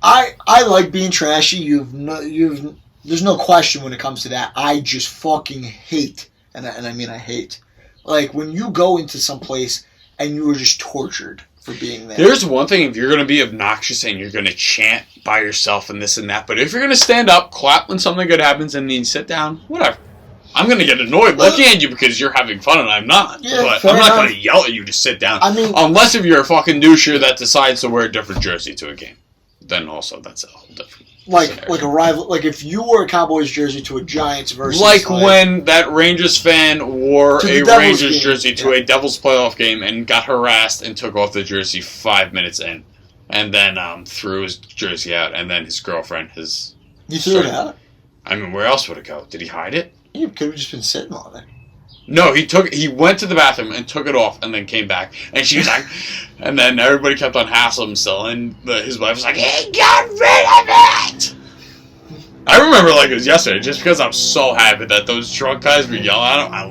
I like being trashy. There's no question when it comes to that. I just fucking hate, and I mean I hate. When you go into some place and you are just tortured for being there. There's one thing if you're going to be obnoxious and you're going to chant by yourself and this and that, but if you're going to stand up, clap when something good happens, and then sit down, whatever. I'm going to get annoyed looking at you because you're having fun and I'm not. Yeah, but I'm not going to yell at you to sit down. I mean, unless if you're a fucking doucher that decides to wear a different jersey to a game. Then also that's a whole different like a rival, if you wore a Cowboys jersey to a Giants versus when that Rangers fan wore a Rangers jersey to a Devils playoff game and got harassed and took off the jersey 5 minutes in, and then threw his jersey out, and then his girlfriend You threw it out? I mean, where else would it go? Did he hide it? You could have just been sitting on it. No, he went to the bathroom and took it off and then came back. And she was like, and then everybody kept on hassling him still. And his wife was like, he got rid of it! I remember it was yesterday just because I'm so happy that those drunk guys were yelling at him. I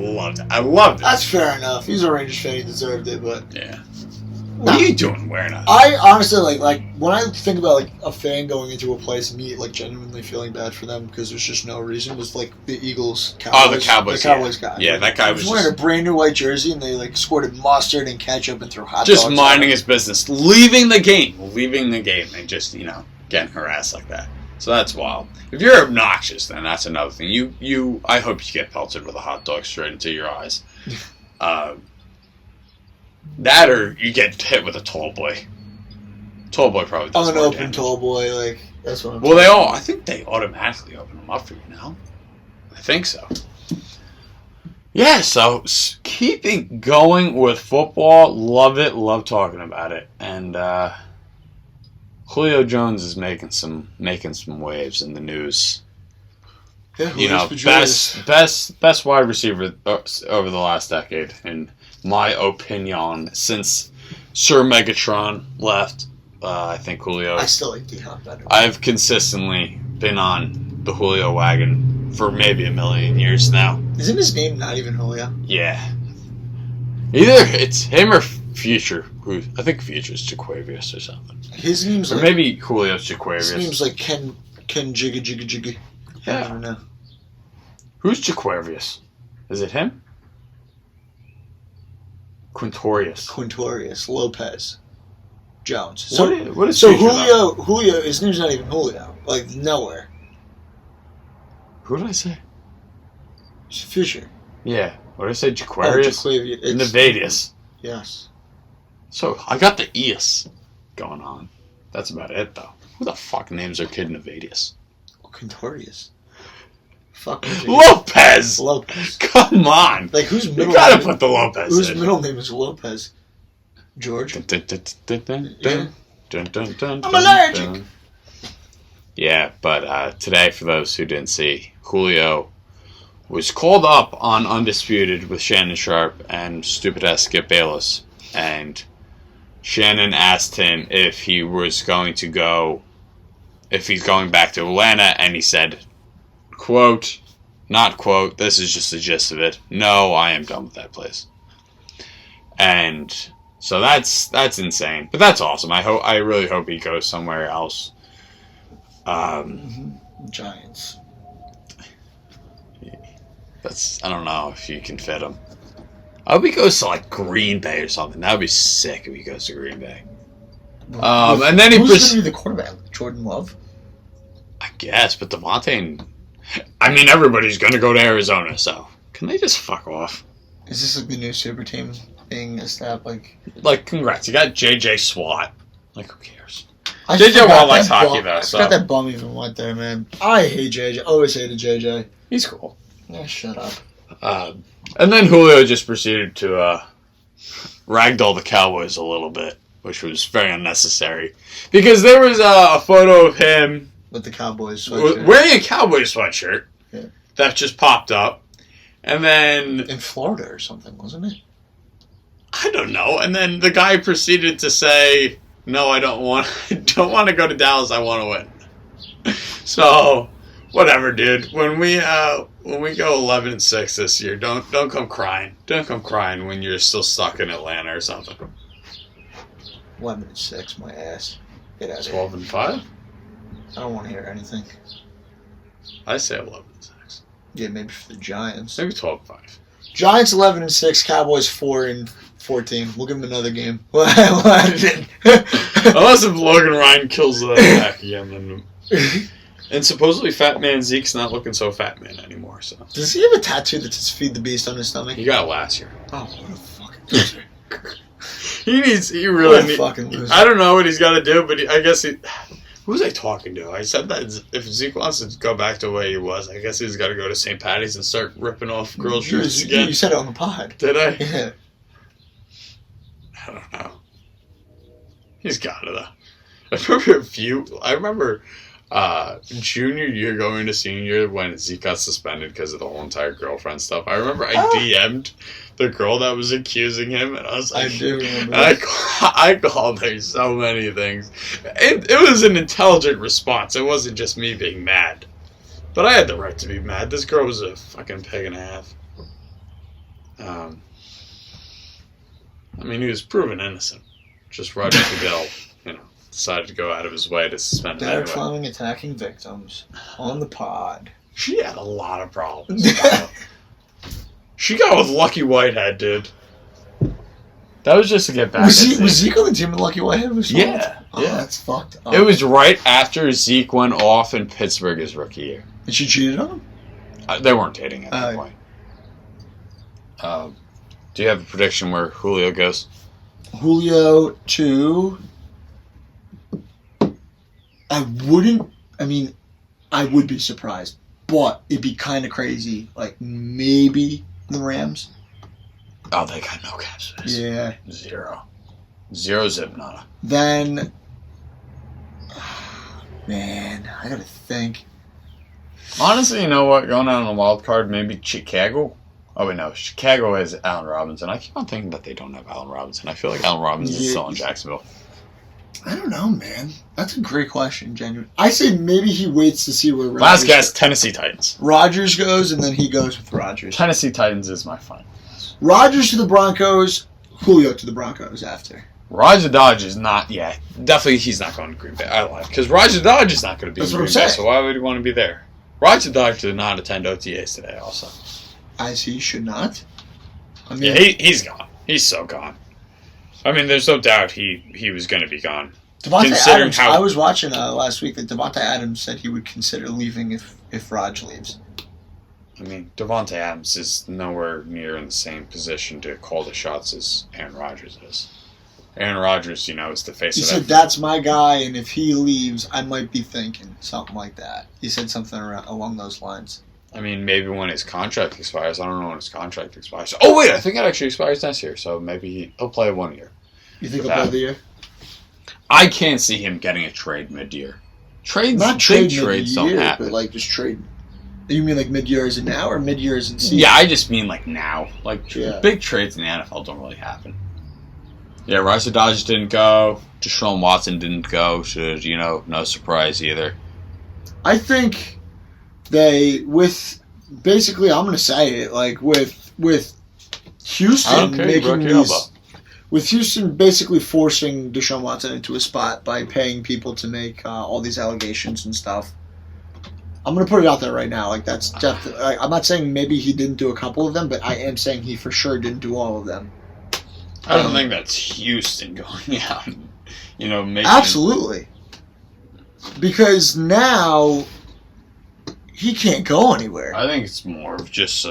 loved it. That's fair enough. He's a Rangers fan. He deserved it, but... Yeah. What are you doing wearing that? I honestly, when I think about, a fan going into a place and me, genuinely feeling bad for them because there's just no reason, was, the Eagles, Cowboys. Oh, the Cowboys. The Cowboys guy. Yeah, that guy was wearing a brand new white jersey and they, squirted mustard and ketchup and threw hot dogs. Just minding his business. Leaving the game and just, getting harassed like that. So that's wild. If you're obnoxious, then that's another thing. I hope you get pelted with a hot dog straight into your eyes. That or you get hit with a tall boy. Tall boy probably does more Unopened damage. tall boy, like, that's what I'm Well, I think they automatically open them up for you now. I think so. Yeah, so keeping going with football, love it, love talking about it. And Julio Jones is making some waves in the news. Yeah, best wide receiver over the last decade, in my opinion, since Sir Megatron left. I think Julio. I still like D-Hop better. I've consistently been on the Julio wagon for maybe a million years now. Isn't his name not even Julio? Yeah. Either it's him or Future. I think Future's Jaquavius or something. His name's or like... maybe Julio's Jaquavius. His name's like Ken Jigga Jigga Jigga. Yeah. I don't know. Who's Jaquavius? Is it him? Quintorius. Lopez. Jones. So, what is Julio, his name's not even Julio. Like, nowhere. Who did I say? It's Future. Yeah. What did I say? Jaquarius? Nevadius. Yes. So, I got the Eus going on. That's about it, though. Who the fuck names their kid Nevadius? Quintorius. Fuck. Lopez! Come on! Like, whose middle name? You gotta put the Lopez Whose in. middle name is Lopez? George? I'm allergic! Yeah, but today, for those who didn't see, Julio was called up on Undisputed with Shannon Sharp and stupid-ass Skip Bayless. And Shannon asked him if he was going to go, if he's going back to Atlanta, and he said, quote, not quote, this is just the gist of it, no, I am done with that place. And so that's insane, but that's awesome. I really hope he goes somewhere else. Giants. I don't know if you can fit him. I hope he goes to like Green Bay or something. That would be sick if he goes to Green Bay. And then who's going to be the quarterback? Jordan Love? I guess, but Devontae. I mean, everybody's going to go to Arizona, so can they just fuck off? Is this like the new super team being established? Like, congrats, you got JJ Swat. Like, who cares? JJ Watt likes hockey, though. I forgot that bum even went there, man. I hate JJ. Always hated JJ. He's cool. Yeah, shut up. And then Julio just proceeded to ragdoll the Cowboys a little bit, which was very unnecessary. Because there was a photo of him with the Cowboys sweatshirt. Wearing a Cowboys sweatshirt. Yeah. That just popped up. And then... in Florida or something, wasn't it? I don't know. And then the guy proceeded to say, no, I don't want to go to Dallas, I want to win. So, whatever, dude. When we go 11-6 this year, don't come crying. Don't come crying when you're still stuck in Atlanta or something. 11-6, my ass. Get out of here. 12-5? I don't want to hear anything. I say 11-6. Yeah, maybe for the Giants. Maybe 12-5. Giants 11-6, Cowboys 4-14. We'll give them another game. Unless if Logan Ryan kills the back again, then. And supposedly Fat Man Zeke's not looking so Fat Man anymore. So does he have a tattoo that says "Feed the Beast" on his stomach? He got it last year. Oh, what a fucking loser! He really needs. Fucking loser. I don't know what he's got to do, but I guess he. Who was I talking to? I said that if Zeke wants to go back to the way he was, I guess he's got to go to St. Patty's and start ripping off girls' shirts again. You said it on the pod. Did I? Yeah. I don't know. He's got it though. I remember junior year going to senior year when Zeke got suspended because of the whole entire girlfriend stuff. I remember I DM'd the girl that was accusing him, and I was like, I do remember. I called her so many things. It was an intelligent response. It wasn't just me being mad. But I had the right to be mad. This girl was a fucking pig and a half. I mean, he was proven innocent. Just Roger Goodell, decided to go out of his way to suspend him Derek anyway. Fleming attacking victims on the pod. She had a lot of problems. She got with Lucky Whitehead, dude. That was just to get back. Was Zeke on the team with Lucky Whitehead? Yeah. Oh, yeah. That's fucked up. It was right after Zeke went off in Pittsburgh his rookie year. And she cheated on him? They weren't dating at that point. Do you have a prediction where Julio goes? Julio to I wouldn't. I mean, I would be surprised, but it'd be kind of crazy. Like maybe the Rams. Oh, they got no cap space. Yeah. Zero zip nada. Then, man, I gotta think. Honestly, you know what? Going out on a wild card, maybe Chicago. Oh wait, no. Chicago has Allen Robinson. I keep on thinking that they don't have Allen Robinson. I feel like Allen Robinson is still in Jacksonville. I don't know, man. That's a great question, genuine. I say maybe he waits to see where Last guess, Tennessee Titans. Rodgers goes, and then he goes with Rodgers. Tennessee Titans is my final. Rodgers to the Broncos, Julio to the Broncos after. Roger Dodge is not, definitely he's not going to Green Bay. I lied. Because Roger Dodge is not going to be in Green Bay, so why would he want to be there? Roger Dodge did not attend OTAs today also. As he should not. I mean, he's gone. He's so gone. I mean, there's no doubt he was going to be gone. Devontae Adams, I was watching last week that Devontae Adams said he would consider leaving if Raj leaves. I mean, Devontae Adams is nowhere near in the same position to call the shots as Aaron Rodgers is. Aaron Rodgers, is the face of that. He said, that's my guy, and if he leaves, I might be thinking something like that. He said something along those lines. I mean, maybe when his contract expires. I don't know when his contract expires. Oh, wait, I think it actually expires next year, so maybe he'll play 1 year. You think he'll play the year? I can't see him getting a trade mid-year. Not trade trades don't happen. But like just trade. You mean like mid-year as in now or mid-year as in season? Yeah, I just mean like now. Like big trades in the NFL don't really happen. Yeah, Roger Dodge didn't go. Deshaun Watson didn't go. So, no surprise either. I think basically, I'm going to say it, like with Houston making these, with Houston basically forcing Deshaun Watson into a spot by paying people to make all these allegations and stuff. I'm going to put it out there right now. Like that's definitely. I'm not saying maybe he didn't do a couple of them, but I am saying he for sure didn't do all of them. I don't think that's Houston going out. Making absolutely. Because now he can't go anywhere. I think it's more of just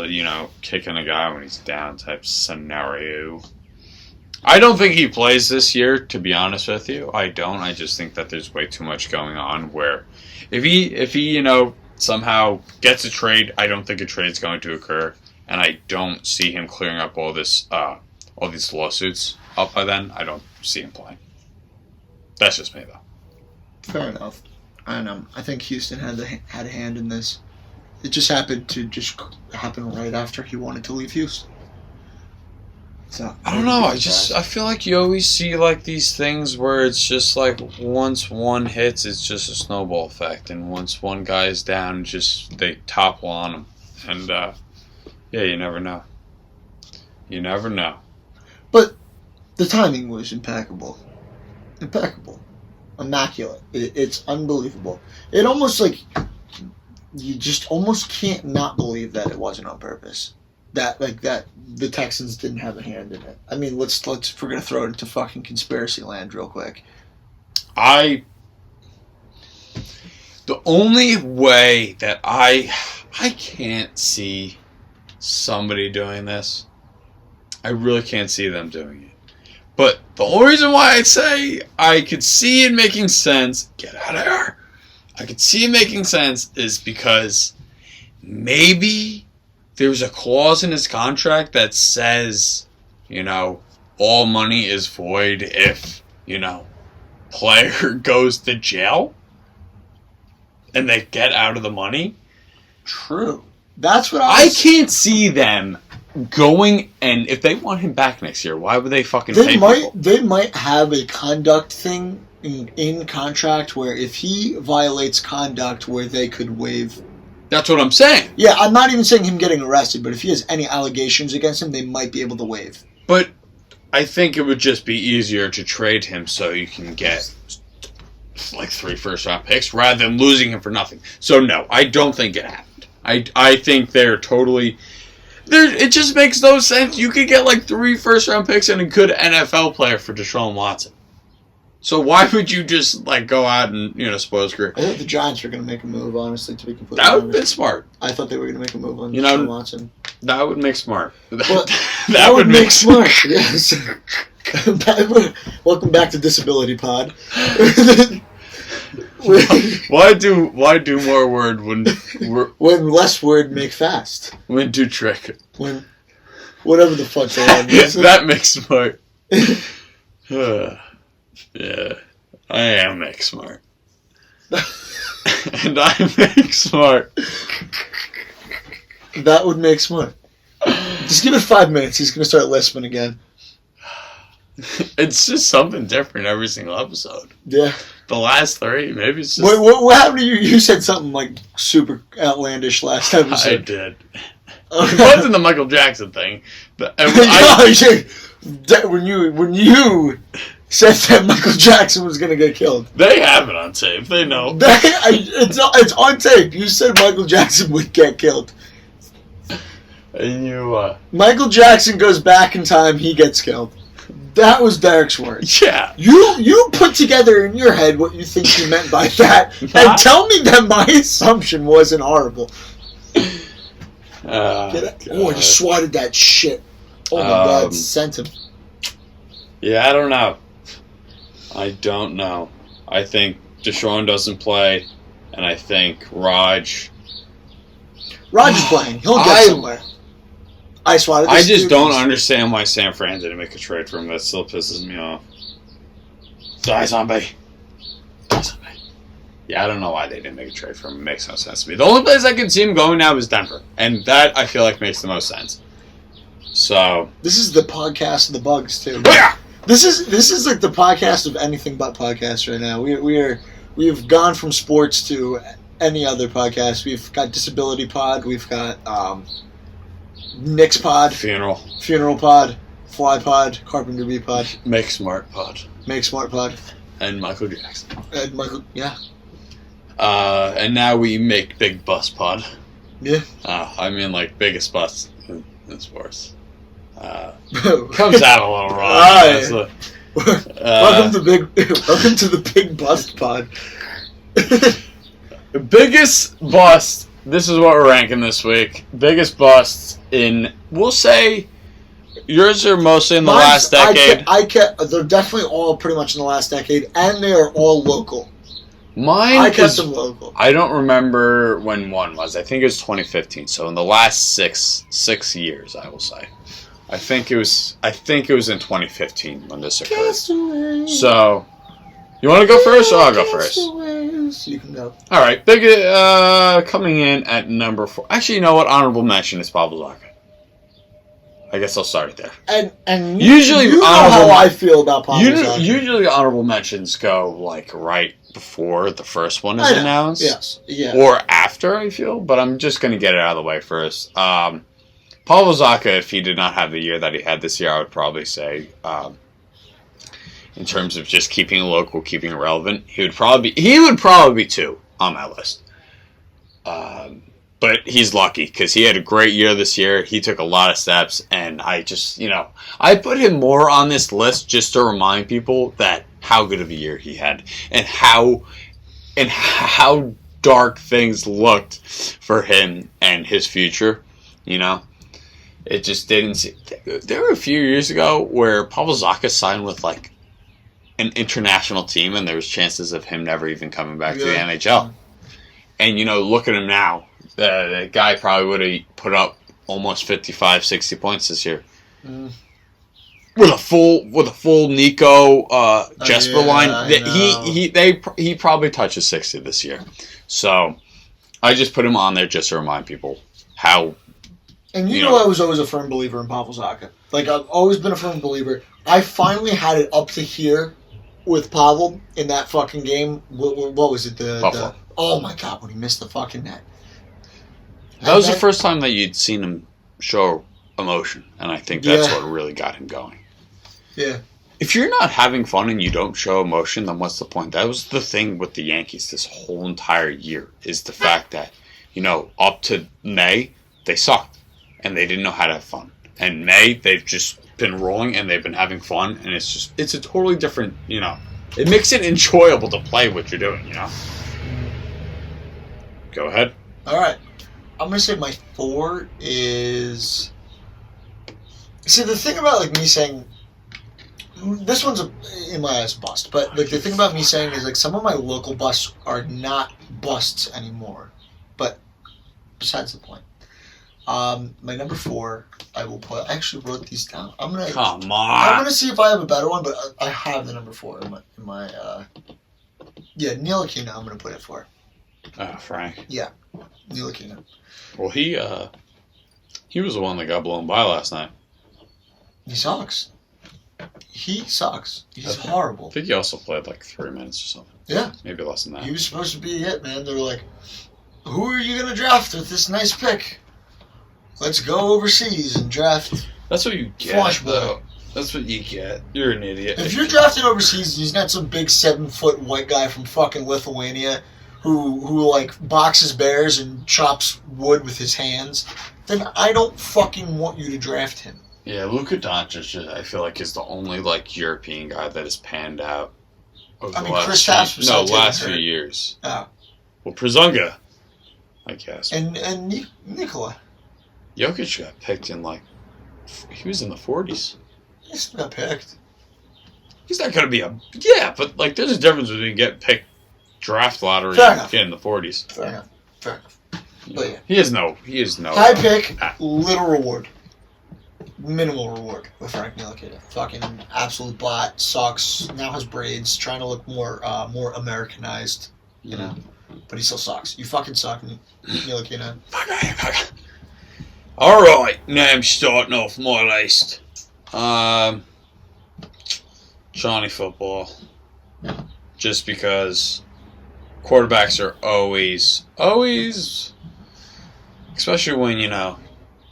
kicking a guy when he's down type scenario. I don't think he plays this year, to be honest with you. I don't. I just think that there's way too much going on where if he somehow gets a trade, I don't think a trade's going to occur, and I don't see him clearing up all these lawsuits up by then. I don't see him playing. That's just me, though. Fair enough. I don't know. I think Houston had a hand in this. It just happened to happen right after he wanted to leave Houston. So I don't know. I feel like you always see like these things where it's just like once one hits, it's just a snowball effect, and once one guy is down, they topple on him, and you never know. You never know. But the timing was impeccable. Immaculate. It's unbelievable. It almost like you just almost can't not believe that it wasn't on purpose. That the Texans didn't have a hand in it. I mean, let's if we're gonna throw it into fucking conspiracy land real quick. The only way that I can't see somebody doing this, I really can't see them doing it. But the only reason why I'd say I could see it making sense, get out of here, I could see it making sense is because maybe there's a clause in his contract that says, all money is void if, player goes to jail and they get out of the money. True. That's what I can't see them going, and if they want him back next year, why would they fucking pay people? They might have a conduct thing in contract where if he violates conduct where they could waive. That's what I'm saying. Yeah, I'm not even saying him getting arrested, but if he has any allegations against him, they might be able to waive. But I think it would just be easier to trade him so you can get like 3 first-round picks rather than losing him for nothing. So no, I don't think it happened. I think they're totally... It just makes no sense. You could get like 3 first-round picks and a good NFL player for Deshaun Watson. So why would you just like go out and spoil his career? I thought the Giants were going to make a move. Honestly, to be completely honest, that would honest. have been smart. I thought they were going to make a move on Deshaun Watson. That would make smart. That would make smart. Yes. Welcome back to Disability Pod. Why do more word when less word make fast? When do trick? When whatever the fuck that is. That makes smart. Yeah, I am make smart. And I make smart. That would make smart. Just give it 5 minutes. He's gonna start lisping again. It's just something different every single episode. Yeah. The last 3, maybe it's just... What happened to you? You said something like super outlandish last episode. I did. It wasn't the Michael Jackson thing. But when you said that Michael Jackson was going to get killed. They have it on tape. They know. It's on tape. You said Michael Jackson would get killed. And you... Michael Jackson goes back in time, he gets killed. That was Derek's words. Yeah. You put together in your head what you think you meant by that, and tell me that my assumption wasn't horrible. I just swatted that shit. Oh my God, sent him. Yeah, I don't know. I think Deshaun doesn't play, and I think Raj is playing. He'll get somewhere. I swatted this. I just don't understand why San Fran didn't make a trade for him. That still pisses me off. Die zombie. Yeah, I don't know why they didn't make a trade for him. It makes no sense to me. The only place I can see him going now is Denver. And that, I feel like, makes the most sense. So... This is the podcast of the bugs, too. Oh, yeah! This is like the podcast of anything but podcasts right now. We've gone from sports to any other podcast. We've got Disability Pod. We've got Nick's Pod. Funeral Pod. Fly Pod. Carpenter B Pod. Make Smart Pod. And Michael Jackson. Yeah. And now we make Big Bus Pod. Yeah. I mean, like, biggest bus in sports. Comes out a little wrong. Welcome to the Big Bust Pod. Biggest bust. This is what we're ranking this week. Biggest busts in, we'll say, yours are mostly in the last decade. They're definitely all pretty much in the last decade, and they are all local. I kept them local. I don't remember when one was. I think it was 2015. So in the last six years, I will say. I think it was in 2015 when this occurred. So, you want to go first, or I'll go first? You can go. All right, coming in at number 4. Actually, you know what? Honorable mention is Pavel Zacha. I guess I'll start it there. And usually, you know how I feel about Pavel Zacha. Usually, honorable mentions go like right before the first one is announced. Yes. Yeah. Or after, I feel, but I'm just going to get it out of the way first. Pavel Zacha, if he did not have the year that he had this year, I would probably say, in terms of just keeping it local, keeping it relevant, he would probably be 2 on my list. But he's lucky because he had a great year this year. He took a lot of steps, and I just, I put him more on this list just to remind people that how good of a year he had and how dark things looked for him and his future. It just didn't see. There were a few years ago where Pavel Zacha signed with like an international team, and there was chances of him never even coming back to the NHL. And look at him now. The guy probably would have put up almost 55, 60 points this year. With a full Nico Jesper line. He probably touches 60 this year. So I just put him on there just to remind people how. And I was always a firm believer in Pavel Zacha. Like, I've always been a firm believer. I finally had it up to here with Pavel in that fucking game. What was it? Oh my God, when he missed the fucking net. That was the first time that you'd seen him show emotion, and I think that's what really got him going. Yeah. If you're not having fun and you don't show emotion, then what's the point? That was the thing with the Yankees this whole entire year, is the fact that, up to May, they sucked, and they didn't know how to have fun. And May, they've just been rolling, and they've been having fun, and it's a totally different, it makes it enjoyable to play what you're doing, Go ahead. All right. I'm going to say my 4 is... See, the thing about, me saying... this one's in my eyes a bust. But like the thing about me saying is like some of my local busts are not busts anymore. But besides the point, my number 4, I will put. I actually wrote these down. Come on. I'm gonna see if I have a better one, but I have the number 4 in my Neil Aquino. I'm gonna put it for. Frank. Yeah, Neil Aquino. Well, he was the one that got blown by last night. He sucks. He's horrible. I think he also played like 3 minutes or something. Yeah. Maybe less than that. He was supposed to be it, man. They were like, who are you going to draft with this nice pick? Let's go overseas and draft. That's what you get, though. That's what you get. You're an idiot. If you're drafting overseas and he's not some big 7-foot white guy from fucking Lithuania who like boxes bears and chops wood with his hands, then I don't fucking want you to draft him. Yeah, Luka Doncic, I feel like, is the only like European guy that has panned out. Chris Tapps was last few years. Oh. Well, Przunga, I guess. And Nikola. Jokic got picked in he was in the 40s. He still got picked. He's not going to be but like there's a difference between getting picked draft lottery Fair and enough. getting in the 40s. Fair enough. But yeah. He is no. High pick, little reward. Minimal reward with Frank Ntilikina. Fucking absolute bot, sucks, now has braids, trying to look more Americanized, you know. But he still sucks. You fucking suck, Ntilikina. Alright, now I'm starting off my list. Johnny Football. Just because quarterbacks are always, especially when,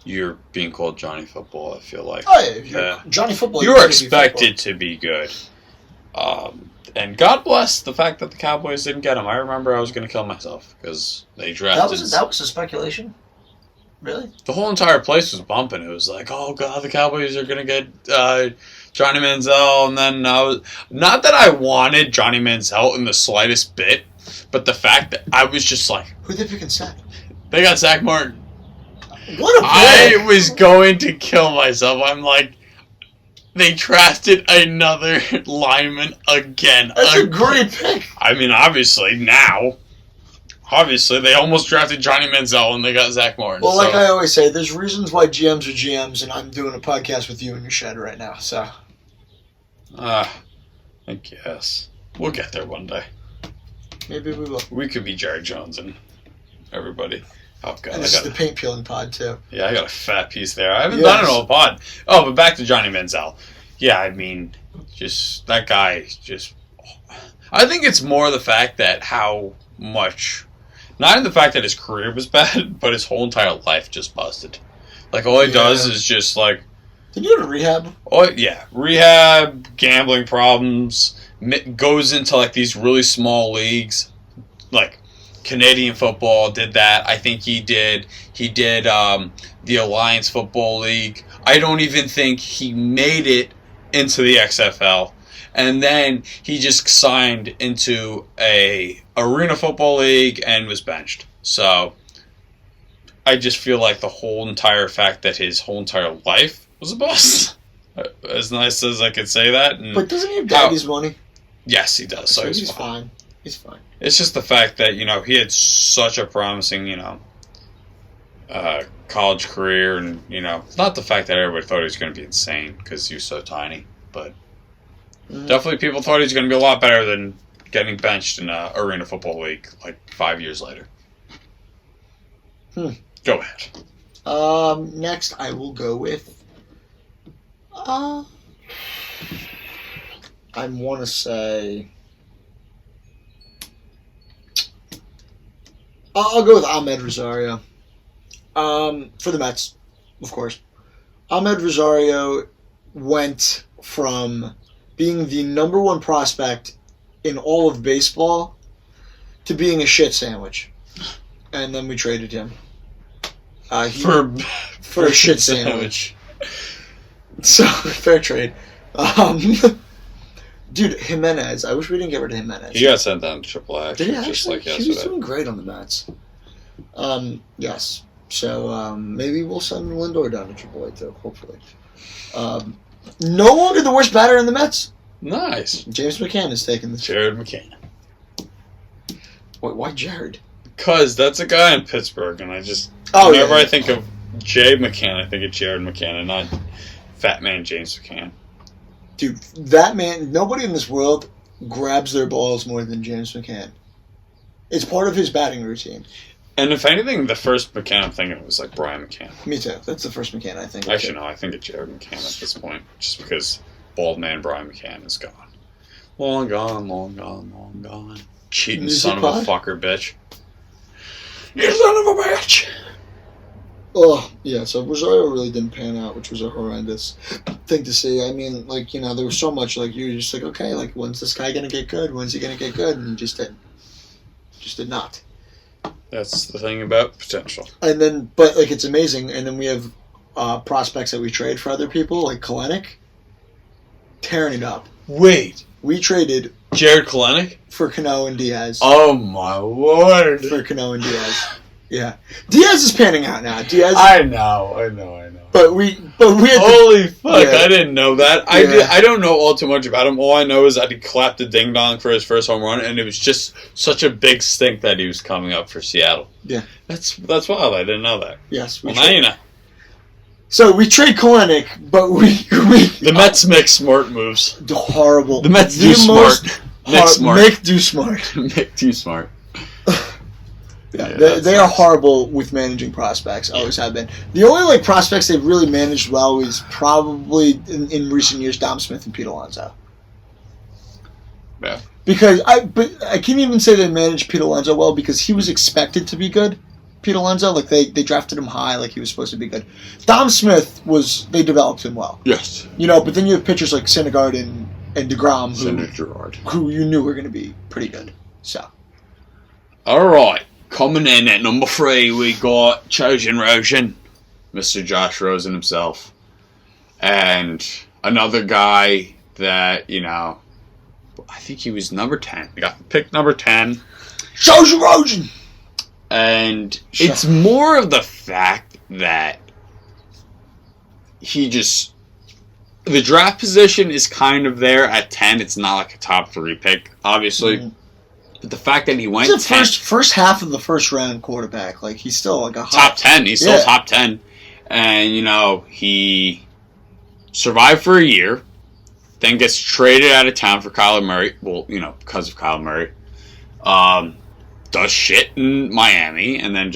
you're being called Johnny Football, I feel like. Oh, yeah. Johnny Football. You're expected to be good. And God bless the fact that the Cowboys didn't get him. I remember I was going to kill myself because they drafted... That was a speculation? Really? The whole entire place was bumping. It was like, oh, God, the Cowboys are going to get Johnny Manziel. And then not that I wanted Johnny Manziel in the slightest bit, but the fact that I was just like... Who'd they pick instead? They got Zach Martin. What a pick! I was going to kill myself. I'm like, they drafted another lineman again. That's a great pick. I mean, obviously, they almost drafted Johnny Manziel and they got Zach Martin. Well, like I always say, there's reasons why GMs are GMs, and I'm doing a podcast with you in your shed right now, so. I guess. We'll get there one day. Maybe we will. We could be Jerry Jones and everybody. Oh, God. And this is the paint peeling pod, too. Yeah, I got a fat piece there. I haven't done an old pod. Oh, but back to Johnny Manziel. Yeah, I mean, just that guy, I think it's more the fact that how much, not in the fact that his career was bad, but his whole entire life just busted. Like, all he does is just, like... Did you go to rehab? Oh, yeah. Rehab, gambling problems, goes into, like, these really small leagues, like... Canadian football did that. I think he did the Alliance Football League. I don't even think he made it into the XFL. And then he just signed into a Arena Football League and was benched. So I just feel like the whole entire fact that his whole entire life was a bust. As nice as I could say that. And but doesn't he have daddy's money? Yes, he does. So he's fine. He's fine. It's just the fact that, he had such a promising, college career. And, it's not the fact that everybody thought he was going to be insane because he was so tiny. But definitely people thought he was going to be a lot better than getting benched in an Arena Football League like 5 years later. Go ahead. Next, I will go with... I want to say... I'll go with Ahmed Rosario. For the Mets, of course. Ahmed Rosario went from being the number one prospect in all of baseball to being a shit sandwich. And then we traded him. For a shit sandwich. So, fair trade. Dude, Jimenez. I wish we didn't get rid of Jimenez. He got sent down to AAA. Did he actually? Just like yesterday. He was doing great on the Mets. Yes. So maybe we'll send Lindor down to AAA too. Hopefully. No longer the worst batter in the Mets. Nice. James McCann is taking this. Jared McCann. Why Jared? Because that's a guy in Pittsburgh, and whenever I think of Jay McCann, I think of Jared McCann, and not Fat Man James McCann. Dude, that man, nobody in this world grabs their balls more than James McCann. It's part of his batting routine. And if anything, the first McCann I'm thinking of was like Brian McCann. Me too. That's the first McCann I think. Actually, no, I think it's Jared McCann at this point, just because bald man Brian McCann is gone. Long gone, long gone, long gone. Cheating son of a fucker, bitch. You son of a bitch! Oh, yeah, so Rosario really didn't pan out, which was a horrendous thing to see. I mean, there was so much, you were just like, okay, when's this guy going to get good? When's he going to get good? And he just didn't. Just did not. That's the thing about potential. And then, but, it's amazing. And then we have prospects that we trade for other people, like Kalenic, tearing it up. Wait. We traded Jared Kalenic? For Cano and Diaz. Oh, my Lord. For Cano and Diaz. Yeah. Diaz is panning out now. I know. But we had Holy fuck, yeah. I didn't know that. I don't know all too much about him. All I know is that he clapped a ding-dong for his first home run, and it was just such a big stink that he was coming up for Seattle. Yeah. That's wild. I didn't know that. Yes. Well, now you know. So we trade Kalenic, but we the Mets make smart moves. Horrible. The Mets do smart. Make smart. Make do smart. Make do smart. Yeah, they are horrible with managing prospects. Always have been. The only prospects they've really managed well is probably in recent years Dom Smith and Pete Alonso. Yeah. Because I can't even say they managed Pete Alonso well because he was expected to be good. Pete Alonso, they drafted him high, he was supposed to be good. Dom Smith they developed him well. Yes. But then you have pitchers like Syndergaard and DeGrom who you knew were going to be pretty good. So. All right. Coming in at number 3, we got chosen Rosen, Mr. Josh Rosen himself. And another guy that, I think he was number 10. He got picked number 10. Chosen Rosen! And it's more of the fact that the draft position is kind of there at 10. It's not like a top 3 pick, obviously. Mm-hmm. But the fact that he went he's the first half of the first round quarterback, he's still a top 10. He's still top 10, and he survived for a year, then gets traded out of town for Kyler Murray. Well, because of Kyler Murray, does shit in Miami, and then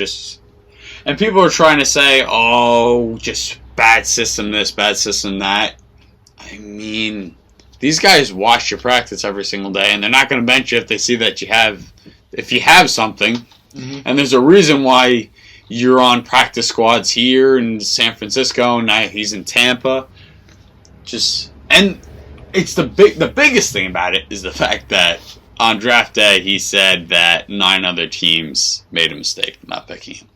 and people are trying to say, oh, just bad system this, bad system that. I mean, these guys watch your practice every single day, and they're not going to bench you if they see that if you have something. Mm-hmm. And there's a reason why you're on practice squads here in San Francisco, and now he's in Tampa. And it's the biggest thing about it is the fact that on draft day he said that 9 other teams made a mistake not picking him.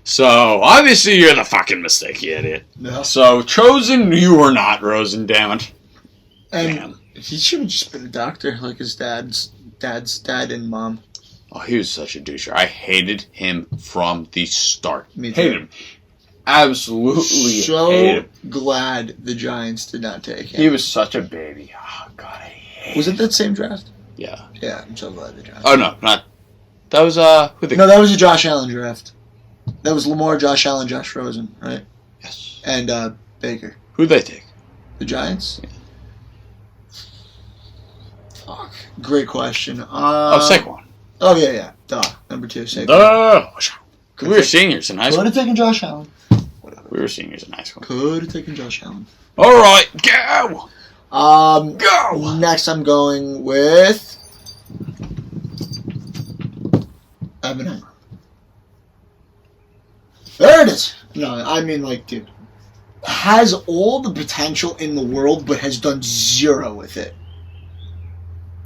So obviously you're the fucking mistake, you idiot. No. So chosen you were not, Rosen, damn it. And he should have just been a doctor, like his dad's dad and mom. Oh, he was such a doucher. I hated him from the start. Me too. Hated him. Absolutely hated him. So glad the Giants did not take him. He was such a baby. Oh, God, I hate him. Was it that same draft? Yeah. Yeah, I'm so glad the Giants. Oh, no, not... That was, No, that was a Josh Allen draft. That was Lamar, Josh Allen, Josh Rosen, right? Yes. And Baker. Who'd they take? The Giants? Yeah. Fuck. Great question. Saquon. Oh, yeah. Duh. Number 2, Saquon. Duh. We were seniors in high school. Could have taken Josh Allen. Whatever. We were seniors in high school. Could have taken Josh Allen. All right, go! Go! Next I'm going with... Evan Engram. There it is. No, I mean, dude. Has all the potential in the world, but has done zero with it.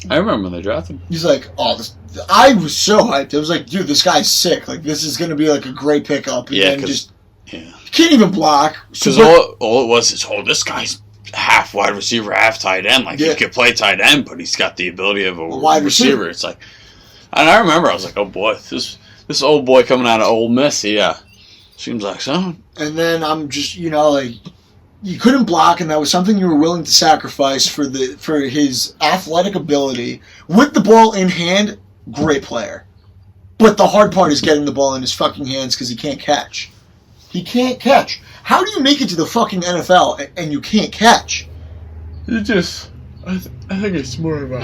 I remember when they drafted him. He's like, I was so hyped. I was like, dude, this guy's sick. This is going to be a great pickup. And then he can't even block. Because all it was is, this guy's half wide receiver, half tight end. He could play tight end, but he's got the ability of a wide receiver. It's and I remember, I was like, oh boy, this old boy coming out of Ole Miss, yeah. Seems like so. And then I'm just, you couldn't block, and that was something you were willing to sacrifice for his athletic ability. With the ball in hand, great player. But the hard part is getting the ball in his fucking hands because he can't catch. He can't catch. How do you make it to the fucking NFL and you can't catch? I think it's more about...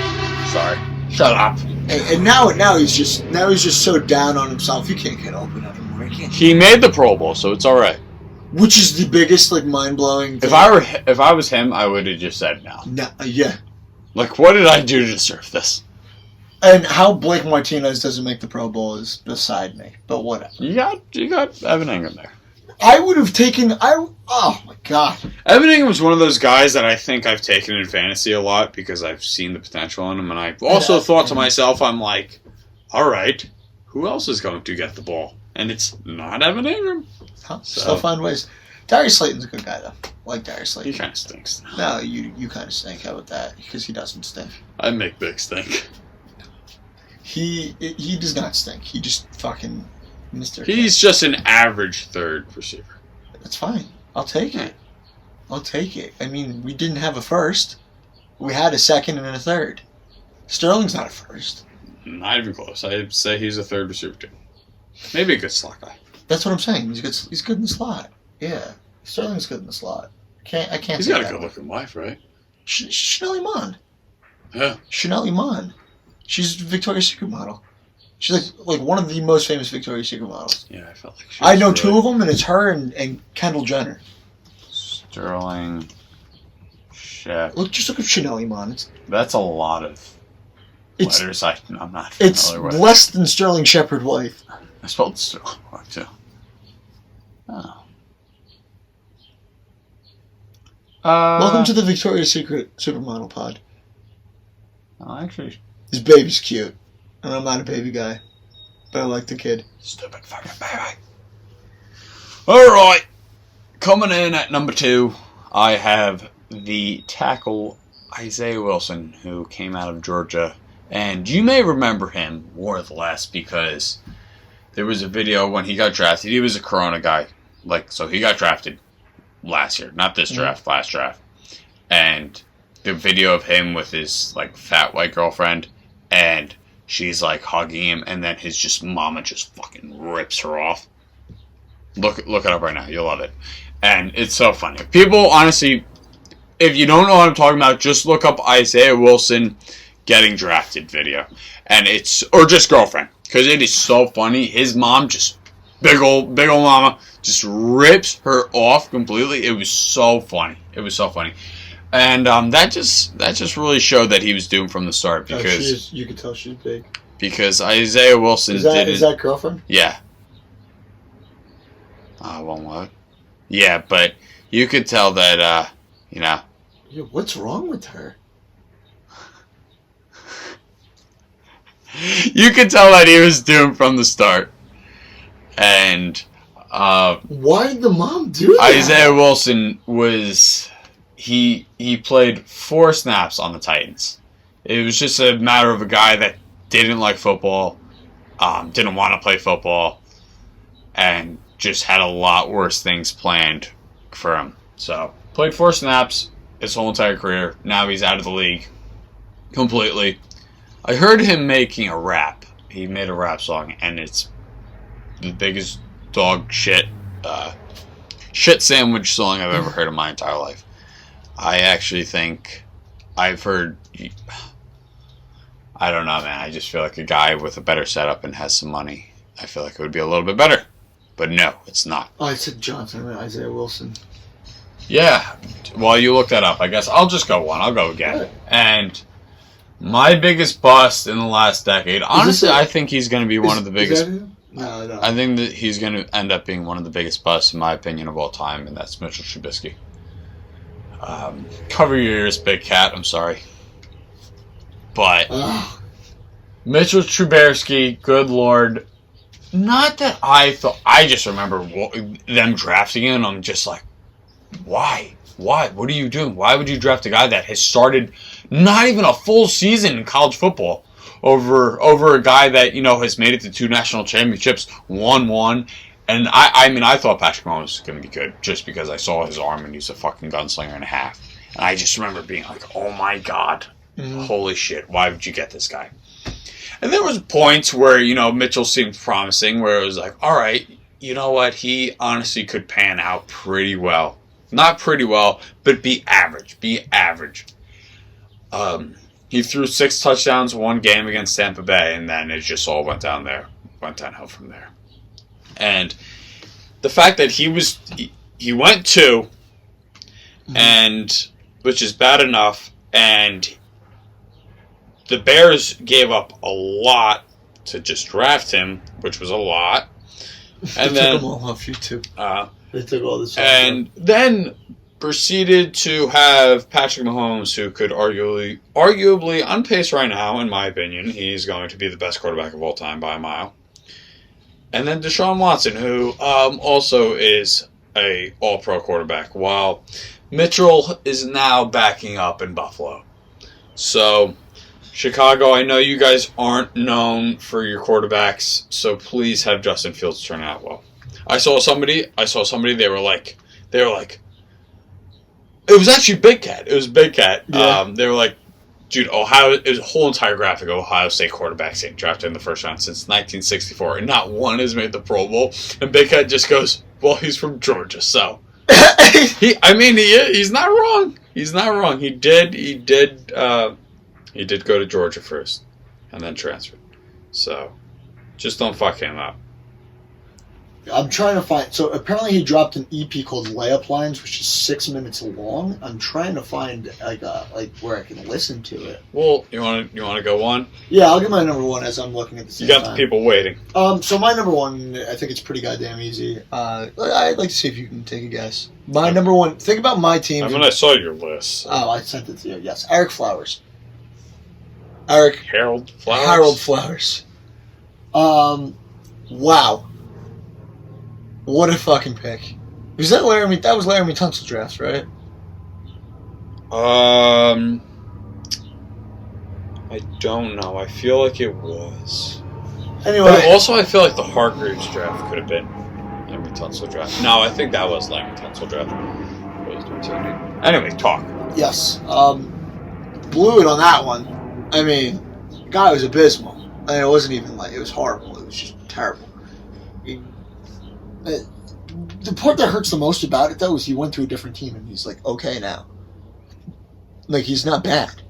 Sorry. Shut up. And now he's just so down on himself. He can't get open anymore. He made the Pro Bowl, so it's all right. Which is the biggest, like, mind-blowing thing. If I was him, I would have just said no. No, yeah. Like, what did I do to deserve this? And how Blake Martinez doesn't make the Pro Bowl is beside me. But whatever. You got Evan Ingram there. I would have taken... Oh, my God. Evan Ingram was one of those guys that I think I've taken in fantasy a lot because I've seen the potential in him. And I've also thought to myself, I'm like, all right, who else is going to get the ball? And it's not Evan Ingram. Huh? So. Still find ways. Darius Slayton's a good guy, though. I like Darius Slayton. He kind of stinks. No, you kind of stink. How about that? Because he doesn't stink. I make big stink. He does not stink. He just fucking... He's just an average third receiver. That's fine. I'll take it. I'll take it. I mean, we didn't have a first. We had a second and a third. Sterling's not a first. Not even close. I'd say he's a third receiver too. Maybe a good slot guy. That's what I'm saying. He's good in the slot. Yeah. Sterling's good in the slot. I can't He's say got that a good-looking wife, right? Chanel Iman. Yeah. Chanel Iman. She's a Victoria's Secret model. She's like one of the most famous Victoria's Secret models. Yeah, I felt like I know two of them, and it's her and Kendall Jenner. Sterling Shep. Just look at Chanel Iman. That's a lot of letters I'm not familiar with. It's less than Sterling Shepard wife. I spelled Sterling wrong, too. Oh. Welcome to the Victoria's Secret Supermodel pod. Oh, actually... His baby's cute. And I'm not a baby guy. But I like the kid. Stupid fucking baby. Alright. Coming in at number 2, I have the tackle Isaiah Wilson, who came out of Georgia. And you may remember him more or less because there was a video when he got drafted. He was a Corona guy. So he got drafted last year. Not this draft, last draft. And the video of him with his, fat white girlfriend. And she's, hugging him. And then his mama just fucking rips her off. Look it up right now. You'll love it. And it's so funny. People, honestly, if you don't know what I'm talking about, just look up Isaiah Wilson getting drafted video. And or just girlfriend. Because it is so funny. His mom big old mama, just rips her off completely. It was so funny. And that just really showed that he was doomed from the start. Because you could tell she's big. Because Isaiah Wilson is that girlfriend? Yeah. What? Yeah, but you could tell that, Yeah, what's wrong with her? You could tell that he was doomed from the start. And, why did the mom do that? Isaiah Wilson was... He played 4 snaps on the Titans. It was just a matter of a guy that didn't like football, didn't want to play football, and just had a lot worse things planned for him. So, played 4 snaps his whole entire career. Now he's out of the league completely. I heard him making a rap. He made a rap song, and it's the biggest dog shit sandwich song I've ever heard in my entire life. I actually think I've heard... I don't know, man. I just feel like a guy with a better setup and has some money, I feel like it would be a little bit better. But no, it's not. Oh, I said Johnson. I meant Isaiah Wilson. Yeah. While you look that up, I guess I'll just go one. I'll go again. Right. And my biggest bust in the last decade, honestly, I think he's going to be one of the biggest... No. I think that he's going to end up being one of the biggest busts, in my opinion, of all time, and that's Mitchell Trubisky. Cover your ears, big cat. I'm sorry. But Mitchell Trubisky, good lord. Not that I just remember them drafting him, and I'm just like, why? What are you doing? Why would you draft a guy that has started not even a full season in college football over a guy that, has made it to 2 national championships, won one, And I thought Patrick Mahomes was going to be good just because I saw his arm and he's a fucking gunslinger and a half. And I just remember being like, oh my God, holy shit, why would you get this guy? And there was points where, Mitchell seemed promising, where it was like, all right, you know what, he honestly could pan out pretty well. Not pretty well, but be average. He threw 6 touchdowns one game against Tampa Bay, and then it just all went downhill from there. And the fact that he went 2, and which is bad enough, and the Bears gave up a lot to just draft him, which was a lot. And they took them all off you too. They took all this. And then proceeded to have Patrick Mahomes, who could arguably on pace right now, in my opinion, he's going to be the best quarterback of all time by a mile. And then Deshaun Watson, who also is a all-pro quarterback, while Mitchell is now backing up in Buffalo. So, Chicago, I know you guys aren't known for your quarterbacks, so please have Justin Fields turn out well. I saw somebody, they were like, it was actually Big Cat. It was Big Cat. Yeah. They were like, dude, it was a whole entire graphic of Ohio State quarterbacks getting drafted in the first round since 1964, and not one has made the Pro Bowl. And Big Cat just goes, well, he's from Georgia, so. He's not wrong. He's not wrong. He did go to Georgia first, and then transferred. So, just don't fuck him up. I'm trying to find. So apparently he dropped an EP called Layup Lines, which is 6 minutes long. I'm trying to find like where I can listen to it. Well, you want to go one? Yeah, I'll give my number 1 as I'm looking at the same time. You got the people waiting. So my number 1, I think it's pretty goddamn easy. I'd like to see if you can take a guess. My number 1. Think about my team. I saw your list. So. Oh, I sent it to you. Yes, Eric Flowers. Harold Flowers. Wow. What a fucking pick. Was that Laramie? That was Laramie Tunsil draft, right? I don't know. I feel like it was. Anyway. But also, I feel like the Hargreaves draft could have been Laramie Tunsil draft. No, I think that was Laramie Tunsil draft. Anyway, talk. Yes. Blew it on that one. I mean, guy was abysmal. It wasn't even it was horrible. It was just terrible. The part that hurts the most about it, though, is he went to a different team and he's like, okay now. He's not bad.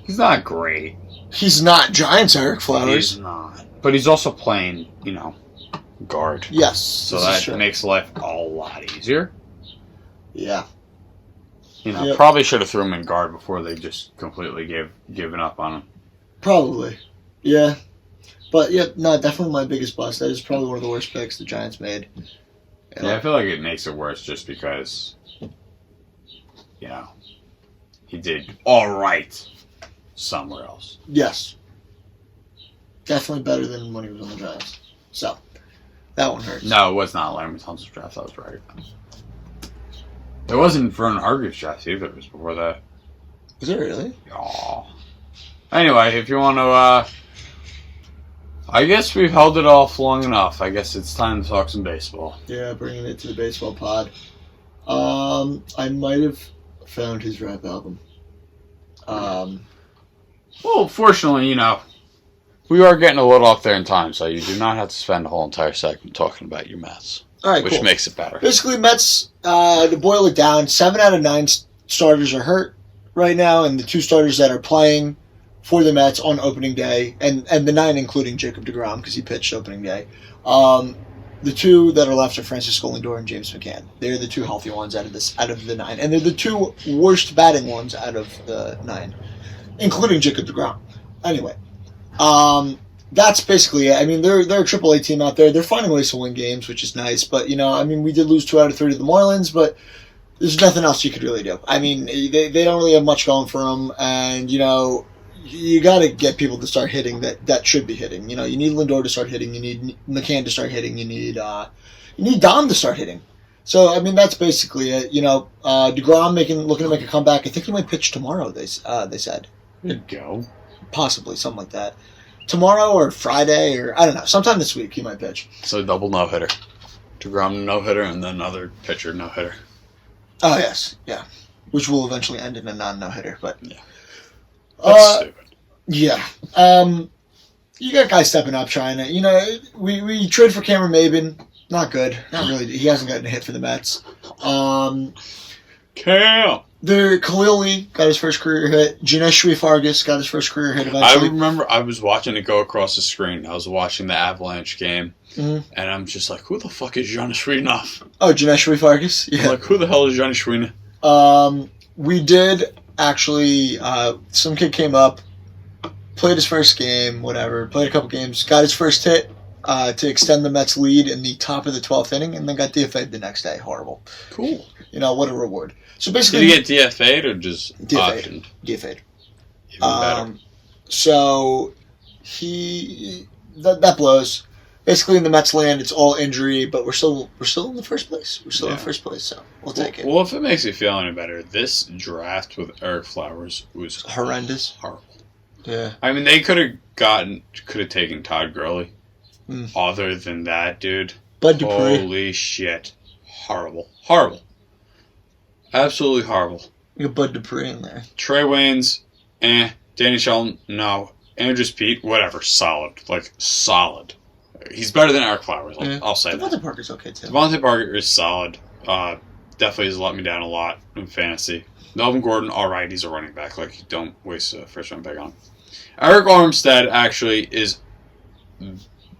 He's not great. He's not Giants Eric Flowers. He's not. But he's also playing, guard. Yes. So that makes life a lot easier. Yeah. Probably should have threw him in guard before they just completely given up on him. Probably. Yeah. But, yeah, no, definitely my biggest bust. That is probably one of the worst picks the Giants made. Yeah, I feel like it makes it worse just because, he did all right somewhere else. Yes. Definitely better than when he was on the Giants. So, that one hurts. No, it was not Laramie Tunsil's draft. I was right. It wasn't Vernon Hargreaves' draft either. It was before that. Was it really? Aw. Anyway, if you want to, I guess we've held it off long enough. I guess it's time to talk some baseball. Yeah, bringing it to the baseball pod. I might have found his rap album. Well, fortunately, we are getting a little up there in time, so you do not have to spend a whole entire segment talking about your Mets. All right, which cool. makes it better. Basically, Mets, to boil it down, 7 out of 9 starters are hurt right now, and the 2 starters that are playing for the Mets on opening day, and the 9 including Jacob deGrom because he pitched opening day. The 2 that are left are Francisco Lindor and James McCann. They're the 2 healthy ones out of the 9, and they're the 2 worst batting ones out of the 9, including Jacob deGrom. Anyway, that's basically it. I mean, they're a AAA team out there. They're finding ways to win games, which is nice. But we did lose 2 out of 3 to the Marlins, but there's nothing else you could really do. I mean, they don't really have much going for them, and you got to get people to start hitting that should be hitting. You need Lindor to start hitting. You need McCann to start hitting. You need Dom to start hitting. So, I mean, that's basically it. DeGrom looking to make a comeback. I think he might pitch tomorrow, they said. There you go. Possibly, something like that. tomorrow or Friday or I don't know. Sometime this week he might pitch. So double no-hitter. DeGrom no-hitter and then another pitcher no-hitter. Oh, yes. Yeah. Which will eventually end in a non-no-hitter. But yeah. That's stupid. Yeah. You got guys stepping up trying to, we trade for Cameron Maben. Not good. Not really. He hasn't gotten a hit for the Mets. Cam! The Khalil Lee got his first career hit. Janesh Fargas got his first career hit eventually. I remember I was watching it go across the screen. I was watching the Avalanche game, and I'm just like, who the fuck is Janesh Sweeney? Oh, Janesh Fargas? Yeah. I'm like, who the hell is Janesh Sweeney? We did actually, some kid came up, played his first game, whatever, played a couple games, got his first hit to extend the Mets' lead in the top of the 12th inning, and then got DFA'd the next day. Horrible. Cool. What a reward. So basically, did he get DFA'd or just DFA'd? DFA'd. Even better. So that blows. Basically, in the Mets land, it's all injury, but we're still in the first place. We're still in first place, so we'll take it. Well, if it makes you feel any better, this draft with Eric Flowers was horrendous. Horrible. Yeah. I mean, they could have taken Todd Gurley. Other than that, dude, Bud Dupree. Holy shit, horrible. Absolutely horrible. You got Bud Dupree in there. Trey Waynes, Danny Shelton, no. Andrews Pete, whatever, solid. Solid. He's better than Eric Flowers, I'll say that. Devontae Parker's okay, too. Devontae Parker is solid. Definitely has let me down a lot in fantasy. Melvin Gordon, alright, he's a running back. Don't waste a first-round pick on him. Eric Armstead, actually, is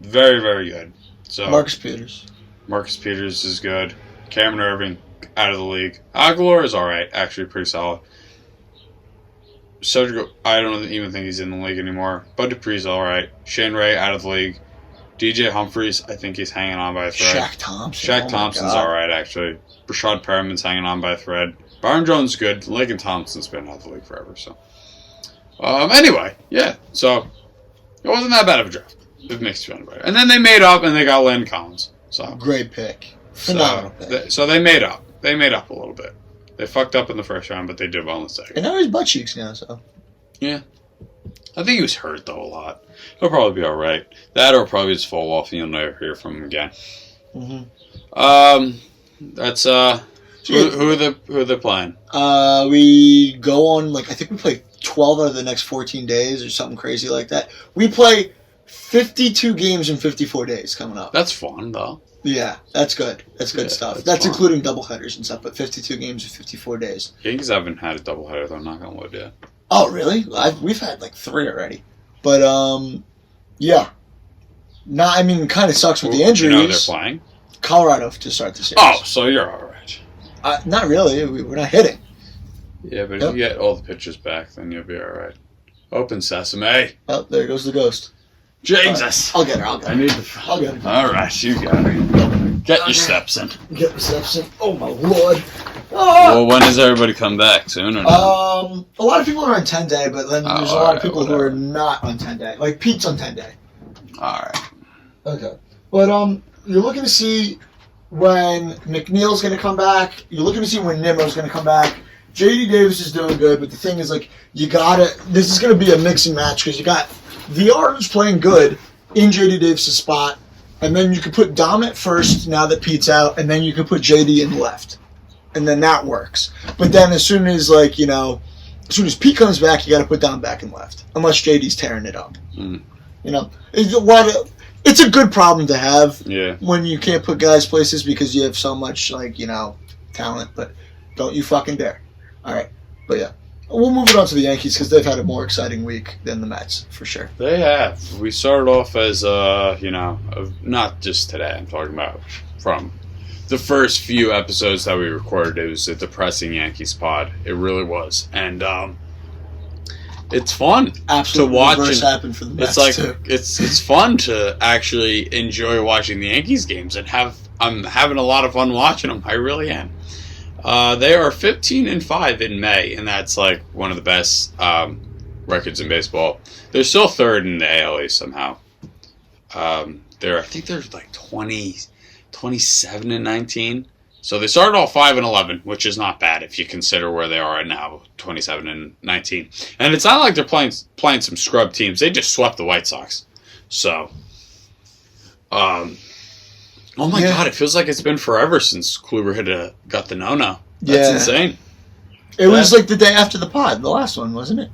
very, very good. So Marcus Peters is good. Cameron Irving, out of the league. Aguilar is alright, actually pretty solid. Cedric, I don't even think he's in the league anymore. Bud Dupree's alright. Shane Ray, out of the league. DJ Humphries, I think he's hanging on by a thread. Shaq Thompson's alright, actually. Brashad Perriman's hanging on by a thread. Byron Jones is good. Lakin Thompson's been out of the league forever, so. Anyway, yeah. So, it wasn't that bad of a draft. It makes you feel better. And then they made up and they got Landon Collins. So great pick. Phenomenal pick. So they made up. They made up a little bit. They fucked up in the first round, but they did well in the second. And now he's butt cheeks now, so. Yeah. I think he was hurt, though, a lot. He'll probably be alright. That or probably just fall off and you'll never hear from him again. That's, who are they playing? We go on, I think we play 12 out of the next 14 days or something crazy like that. We play 52 games in 54 days coming up. That's fun, though. Yeah, that's good. That's good stuff. That's including doubleheaders and stuff, but 52 games in 54 days. Yankees haven't had a doubleheader, though, not gonna wood yet. Oh, really? We've had 3 already. But, yeah. Kind of sucks with the injuries. They're playing? Colorado to start the series. Oh, so you're alright. Not really. We're not hitting. Yeah, but if you get all the pitchers back, then you'll be alright. Open sesame. Oh, there goes the ghost. Jesus. I'll get her. I'll get her. Alright, you got her. Get your steps in. Get the steps in. Oh, my Lord. Well, when does everybody come back? Soon or not? A lot of people are on 10-day, but then there's a lot of people who are not on 10-day. Like Pete's on 10-day. Alright. Okay. But you're looking to see when McNeil's going to come back. You're looking to see when Nimmo's going to come back. J.D. Davis is doing good, but the thing is, this is going to be a mix and match because you got Villar's playing good in J.D. Davis' spot, and then you could put Dom at first now that Pete's out, and then you could put J.D. in left. And then that works. But then as soon as Pete comes back, you got to put Dom back in left, unless JD's tearing it up. It's a good problem to have when you can't put guys places because you have so much talent. But don't you fucking dare. All right, but yeah, we'll move it on to the Yankees because they've had a more exciting week than the Mets for sure. They have. We started off as not just today. I'm talking about from the first few episodes that we recorded. It was a depressing Yankees pod. It really was, and it's fun to watch. Happen for the Mets too. It's fun to actually enjoy watching the Yankees games and I'm having a lot of fun watching them. I really am. They are 15-5 in May, and that's one of the best records in baseball. They're still third in the AL East somehow. I think they're 27-19. So they started off 5-11, which is not bad if you consider where they are right now, 27-19. And it's not like they're playing some scrub teams. They just swept the White Sox. So, oh my God, it feels like it's been forever since Kluber got the no-no. That's insane. It was like the day after the pod, the last one, wasn't it?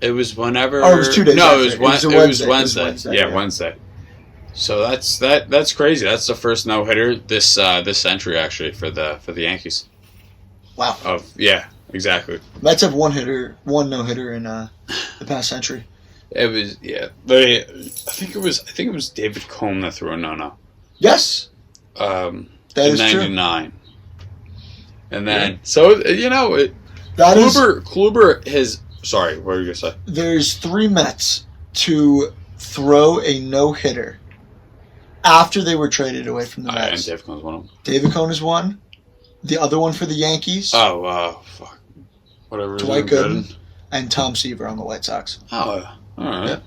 It was whenever. Oh, it was 2 days. No, after. it was Wednesday. Yeah, Wednesday. So that's crazy. That's the first no hitter this century actually for the Yankees. Wow. Yeah, exactly. Mets have one no hitter in the past century. It was I think it was David Cohn that threw a no. Yes. That is in true. '99. And then Kluber has. Sorry, what were you gonna say? There's 3 Mets to throw a no hitter after they were traded away from the Mets. And David Cohn's one of them. David Cohn is one. The other one for the Yankees. Oh, fuck. Whatever. Dwight Gooden and Tom Seaver on the White Sox. Oh, all right. Yep.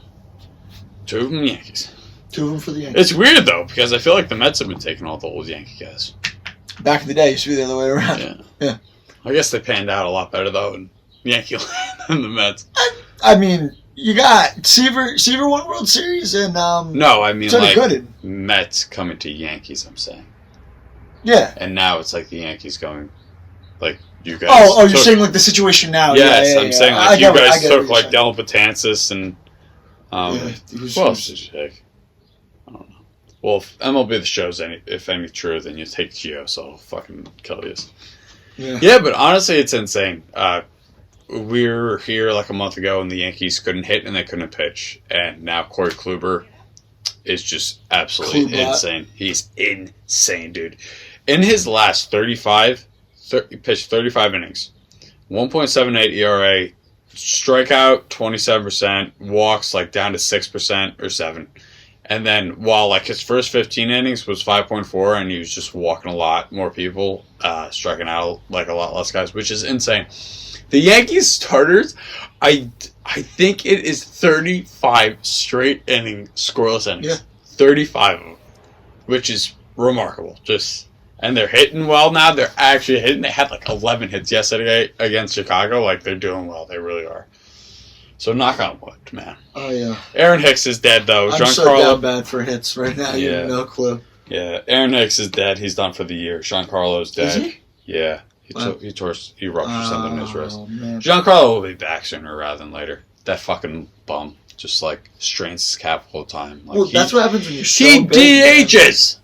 2 of them Yankees. 2 of them for the Yankees. It's weird though because I feel like the Mets have been taking all the old Yankee guys. Back in the day, it used to be the other way around. Yeah. I guess they panned out a lot better though in Yankee land than the Mets. I mean, you got Seaver won World Series and no, I mean so like Gooden. Mets coming to Yankees. I'm saying. Yeah. And now it's like the Yankees going, like you guys. Oh, you're saying like the situation now? Yes, I'm saying like you guys took like saying. Dellin Betances and who else did you take? I don't know. Well, if MLB The Show's if any true, then you take Gio, so I'll fucking kill you. Yeah, but honestly, it's insane. We were here like a month ago, and the Yankees couldn't hit and they couldn't pitch, and now Corey Kluber is just absolutely insane. He's insane, dude. In his last he pitched 35 innings, 1.78 ERA, strikeout 27%, walks like down to 6% or 7%. And then while like his first 15 innings was 5.4 and he was just walking a lot more people, striking out like a lot less guys, which is insane. The Yankees starters, I think it is 35 straight scoreless innings. Yeah. 35 of them, which is remarkable. And they're hitting well now. They're actually hitting. They had like 11 hits yesterday against Chicago. Like, they're doing well. They really are. So, knock on wood, man. Oh, yeah. Aaron Hicks is dead, though. I'm so down bad for hits right now. You have no clue. Yeah, Aaron Hicks is dead. He's done for the year. Giancarlo's dead. Is he? Yeah. He ruptured something in his wrist. Man. Giancarlo will be back sooner rather than later. That fucking bum just, like, strains his cap all the time. Like, well, that's what happens when you're so big. He DHs!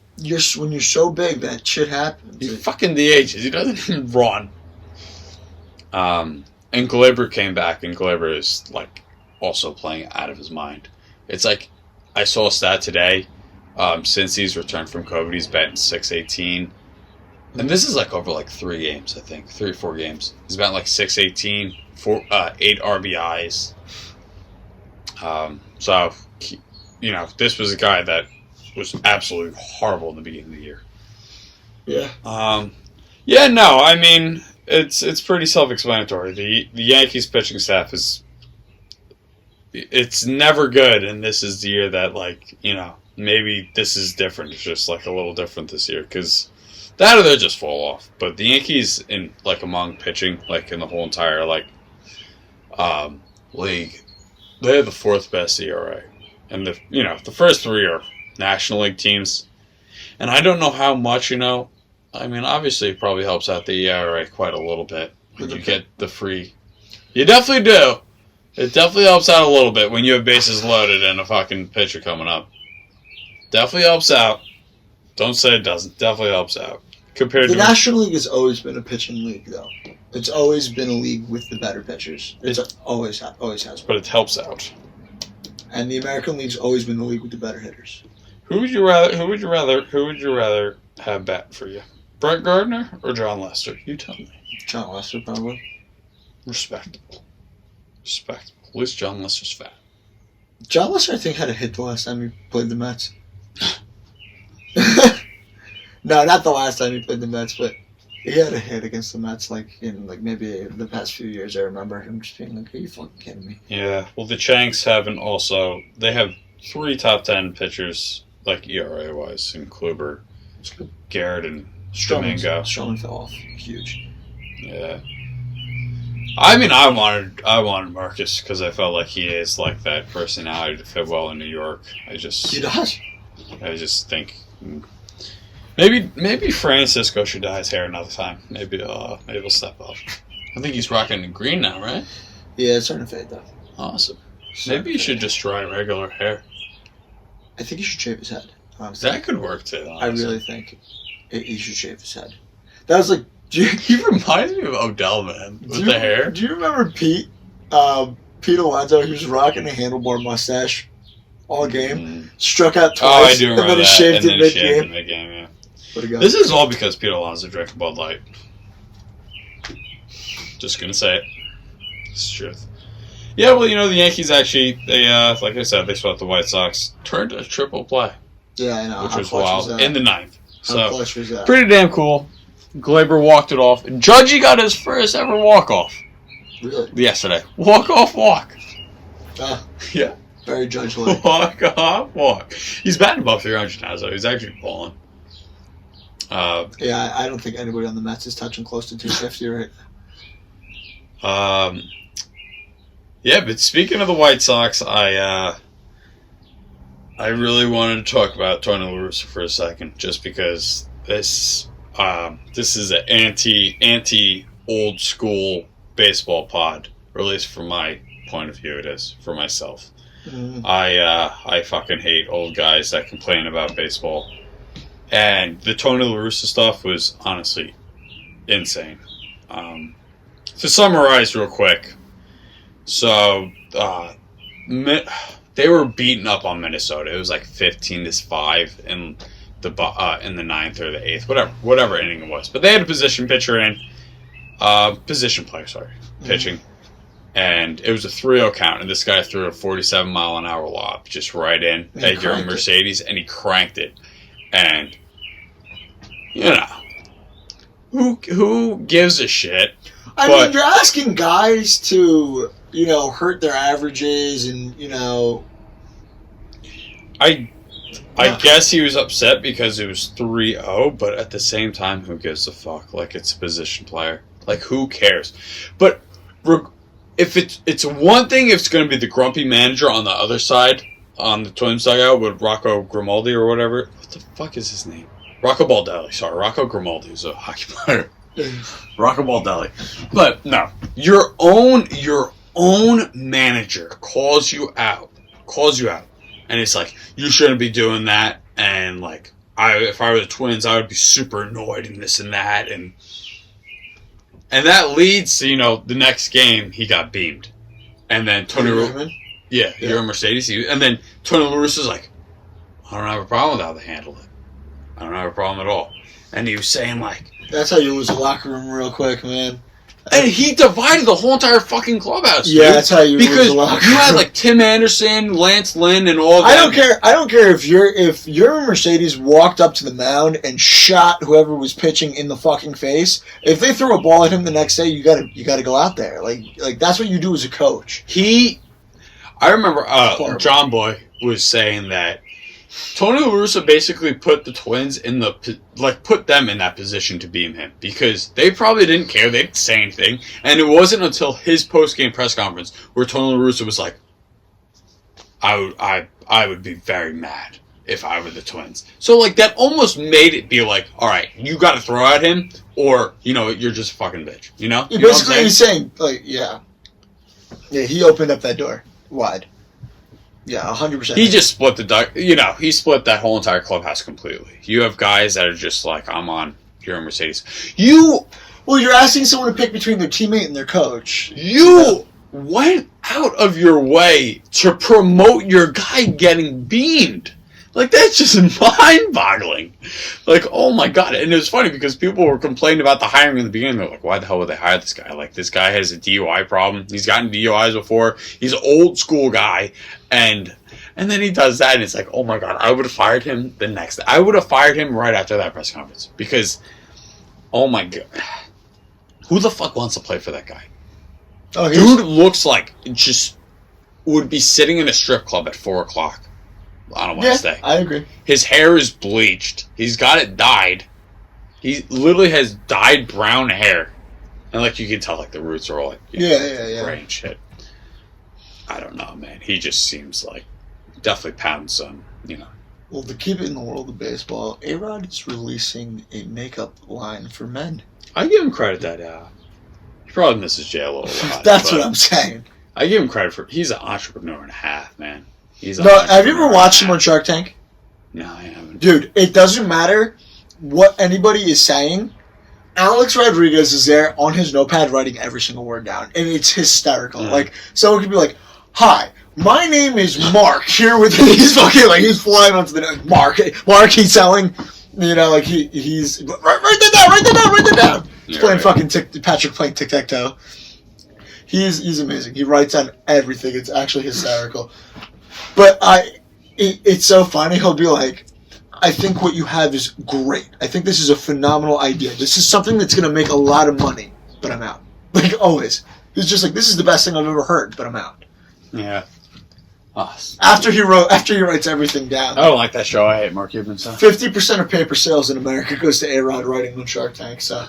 When you're so big, that shit happens. He fucking DHs. He doesn't even run. And Gleyber came back, and Gleyber is, like, also playing out of his mind. It's like, I saw a stat today, since he's returned from COVID, he's batting .618. And this is, like, over, like, 3 games, I think. 3 or 4 games. He's batting, like, .618, 8 RBIs. So, you know, this was a guy that was absolutely horrible in the beginning of the year. Yeah. Yeah, no, I mean, it's pretty self-explanatory. The Yankees pitching staff it's never good, and this is the year that, like, you know, maybe this is different. It's just, like, a little different this year, because that or they just fall off. But the Yankees, in like, among pitching, like, in the whole entire, like, league, they have the 4th best ERA. And, the first 3 are National League teams. And I don't know how much, I mean, obviously it probably helps out the ERA quite a little bit when you get the free. You definitely do. It definitely helps out a little bit when you have bases loaded and a fucking pitcher coming up. Definitely helps out. Don't say it doesn't. Definitely helps out. Compared the to National League has always been a pitching league, though. It's always been a league with the better pitchers. It's always has been. But it helps out. And the American League's always been the league with the better hitters. Who would you rather have bat for you? Brett Gardner or John Lester? You tell me. John Lester, probably. Respectable. At least John Lester's fat. John Lester, I think, had a hit the last time he played the Mets. No, not the last time he played the Mets, but he had a hit against the Mets, like, in, like, maybe the past few years. I remember him just being like, are you fucking kidding me? Yeah, well, the Chanks they have 3 top 10 pitchers, like, ERA-wise, in Kluber, Garrett, and Domingo. Stroman fell off. Huge. Yeah. I mean, I wanted Marcus because I felt like he is like that personality to fit well in New York. He does. I just think maybe Francisco should dye his hair another time. Maybe he'll step up. I think he's rocking the green now, right? Yeah, it's starting to fade though. Awesome. Maybe he should just try regular hair. I think he should shave his head. Honestly. That could work too. Honestly. I really think he should shave his head. That was like. He reminds me of Odell, man, with the hair. Do you remember Pete? Pete Alonso, he was rocking a handlebar mustache all game. Struck out twice. Oh, I do remember and then that. He shaved and then he it shaved mid-game. Yeah. What a guy. This is all because Pete Alonso drank Bud Light. Just gonna say it. It's the truth. Yeah, well, the Yankees actually, they, like I said, they swept the White Sox. Turned a triple play. Yeah, I know. Which was wild. In the ninth. How clutch was that? Pretty damn cool. Glaber walked it off. Judgy got his first ever walk-off. Really? Yesterday. Walk-off walk. Yeah. Very Judge-like. Walk-off walk. He's batting above 300 now, so he's actually balling. Yeah, I don't think anybody on the Mets is touching close to 250 right. Yeah, but speaking of the White Sox, I really wanted to talk about Tony La Russa for a second, just because this is an anti old school baseball pod, or at least from my point of view, it is for myself. Mm. I fucking hate old guys that complain about baseball, and the Tony La Russa stuff was honestly insane. To summarize real quick, so they were beaten up on Minnesota. It was like 15-5 in the ninth or the eighth, whatever inning it was. But they had a position player, pitching, and it was a 3-0 count. And this guy threw a 47-mile-an-hour lob just right in at your Mercedes, and he cranked it. And who gives a shit? I mean, you're asking guys to hurt their averages, and I guess he was upset because it was 3-0, but at the same time, who gives a fuck? Like, it's a position player. Like, who cares? But if it's one thing, if it's going to be the grumpy manager on the other side, on the Twins dugout with Rocco Grimaldi or whatever. What the fuck is his name? Rocco Baldelli. Sorry, Rocco Grimaldi is a hockey player. Rocco Baldelli. But no, your own manager calls you out, and it's like, you shouldn't be doing that, and like, if I were the Twins, I would be super annoyed and this and that, and that leads to, the next game, he got beamed. And then Tony you're a Mercedes, and then Tony La Russa's like, I don't have a problem with how they handle it. I don't have a problem at all. And he was saying like, that's how you lose a locker room real quick, man. And he divided the whole entire fucking clubhouse. Yeah, dude, that's how you lose a locker room. Because you had like Tim Anderson, Lance Lynn, and all that. I don't care if your Mercedes walked up to the mound and shot whoever was pitching in the fucking face. If they throw a ball at him the next day, you gotta go out there. Like that's what you do as a coach. I remember John Boy was saying that Tony La Russa basically put the Twins put them in that position to beam him, because they probably didn't care, they didn't say anything, and it wasn't until his post-game press conference where Tony La Russa was like, I would be very mad if I were the Twins. So like that almost made it be like, all right, you got to throw at him, or you're just a fucking bitch. Basically, he's saying like, yeah, he opened up that door wide. Yeah, 100%. He just split he split that whole entire clubhouse completely. You have guys that are just like, I'm on your Mercedes. You're asking someone to pick between their teammate and their coach. You went out of your way to promote your guy getting beamed. Like, that's just mind-boggling. Like, oh my god. And it was funny because people were complaining about the hiring in the beginning. They're like, why the hell would they hire this guy? Like, this guy has a DUI problem. He's gotten DUIs before. He's an old school guy. And then he does that, and it's like, oh my god, I would have fired him the next day. I would have fired him right after that press conference. Because, oh my god. Who the fuck wants to play for that guy? Dude looks like just would be sitting in a strip club at 4 o'clock on a Wednesday. I agree. His hair is bleached. He's got it dyed. He literally has dyed brown hair. And, like, you can tell, like, the roots are all, like, gray and shit. I don't know, man. He just seems like definitely pounds some, Well, to keep it in the world of baseball, A-Rod is releasing a makeup line for men. I give him credit that he probably misses jail a lot. That's what I'm saying. I give him credit for he's an entrepreneur and a half, man. Have you ever watched him on Shark Tank? No, I haven't. Dude, it doesn't matter what anybody is saying. Alex Rodriguez is there on his notepad writing every single word down, and it's hysterical. Like, someone could be like, "Hi, my name is Mark, here with," he's fucking, like, he's flying onto the, Mark, he's selling, like, he's, write that down. He's playing fucking Patrick playing tic-tac-toe. He's amazing. He writes down everything. It's actually hysterical. But it's so funny. He'll be like, "I think what you have is great. I think this is a phenomenal idea. This is something that's going to make a lot of money, but I'm out." Like, always. He's just like, "This is the best thing I've ever heard, but I'm out." Yeah. Oh, after he writes everything down. I don't like that show. I hate Mark Cuban stuff. 50% of paper sales in America goes to A-Rod writing on Shark Tank, so.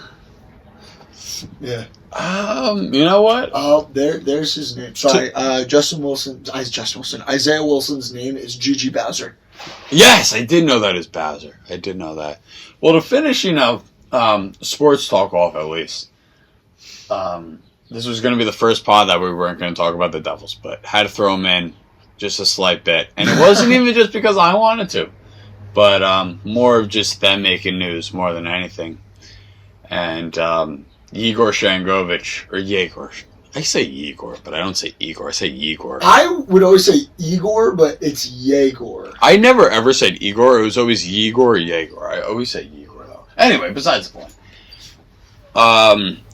Yeah. You know what? Oh, there's his name. Sorry, Isaiah Wilson's name is Gigi Bowser. Yes, I did know that is Bowser. I did know that. Well, to finish, sports talk off at least. This was going to be the first pod that we weren't going to talk about the Devils, but had to throw them in just a slight bit. And it wasn't even just because I wanted to, but more of just them making news more than anything. And Yegor Sharangovich, or Yegor. I say Yegor, but I don't say Igor. I say Yegor. I would always say Igor, but it's Yegor. I never ever said Igor. It was always Yegor or Yegor. I always say Yegor, though. Anyway, besides the point.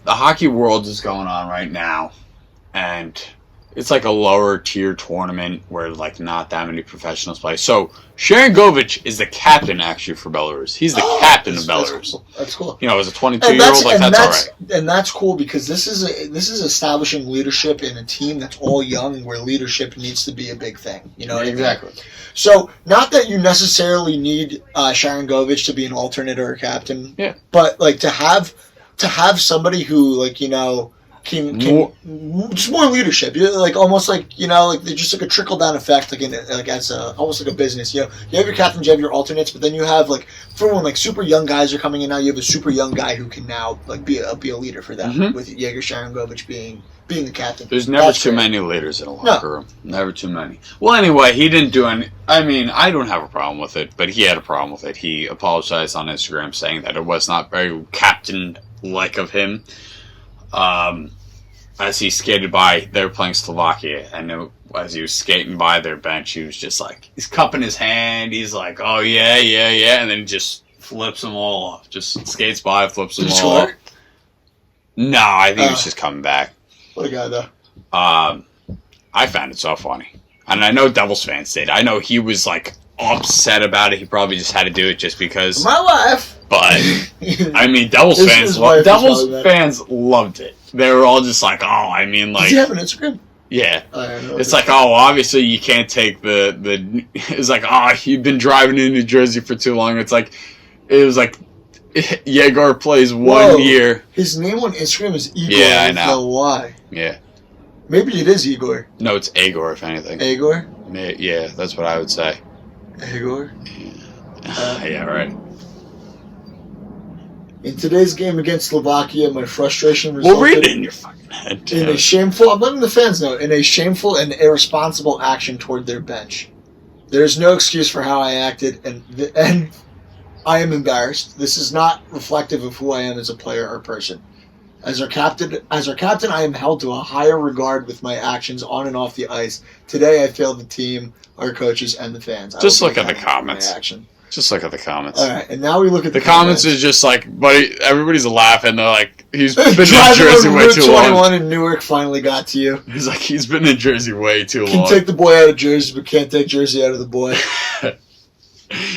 The hockey world is going on right now, and it's like a lower tier tournament where like not that many professionals play. So Sharangovich is the captain actually for Belarus. He's the captain of Belarus. That's cool. As a 22-year-old, that's all right. And that's cool because this is establishing leadership in a team that's all young, where leadership needs to be a big thing. You know what exactly. I mean? So not that you necessarily need Sharangovich to be an alternate or a captain. Yeah. But like to have somebody who can just more leadership. Like almost like like they're just like a trickle down effect, almost like a business. You have your captains, you have your alternates, but then you have for when super young guys are coming in now, you have a super young guy who can now be a leader for them. With Yegor Sharangovich being the captain. There's never too many leaders in a locker room. Never too many. Well, anyway, he didn't do any. I mean, I don't have a problem with it, but he had a problem with it. He apologized on Instagram saying that it was not very captain-like of him. As he skated by, they were playing Slovakia, and as he was skating by their bench, he was just like, he's cupping his hand, he's like, "Oh, yeah," and then he just flips them all off. Just skates by, flips them all off. No, I think he was just coming back. What a guy, though. I found it so funny. And I know Devils fans did. I know he was, upset about it. He probably just had to do it just because. My wife! But, I mean, Devils fans loved it. They were all just like, oh, I mean, Does he have an Instagram? Yeah. It's like, oh, obviously you can't take the it's like, oh, you've been driving in New Jersey for too long. It was like, Yegor plays 1 year. His name on Instagram is Igor. Yeah, I know. Why? Yeah. Maybe it is Igor. No, it's Agor, if anything. Agor? Yeah, that's what I would say. Agor? Yeah, right. In today's game against Slovakia, my frustration resulted... Well, read it in your fucking head, dude. I'm letting the fans know, in a shameful and irresponsible action toward their bench. There is no excuse for how I acted, and I am embarrassed. This is not reflective of who I am as a player or person. As our captain, I am held to a higher regard with my actions on and off the ice. Today, I failed the team, our coaches, and the fans. Just look at the comments. Just look at the comments. All right, and now we look at the comments. Is just like, buddy, everybody's laughing. They're like, he's been in Jersey way too long. 21 in Newark finally got to you. He's like, he's been in Jersey way too long. Can take the boy out of Jersey, but can't take Jersey out of the boy.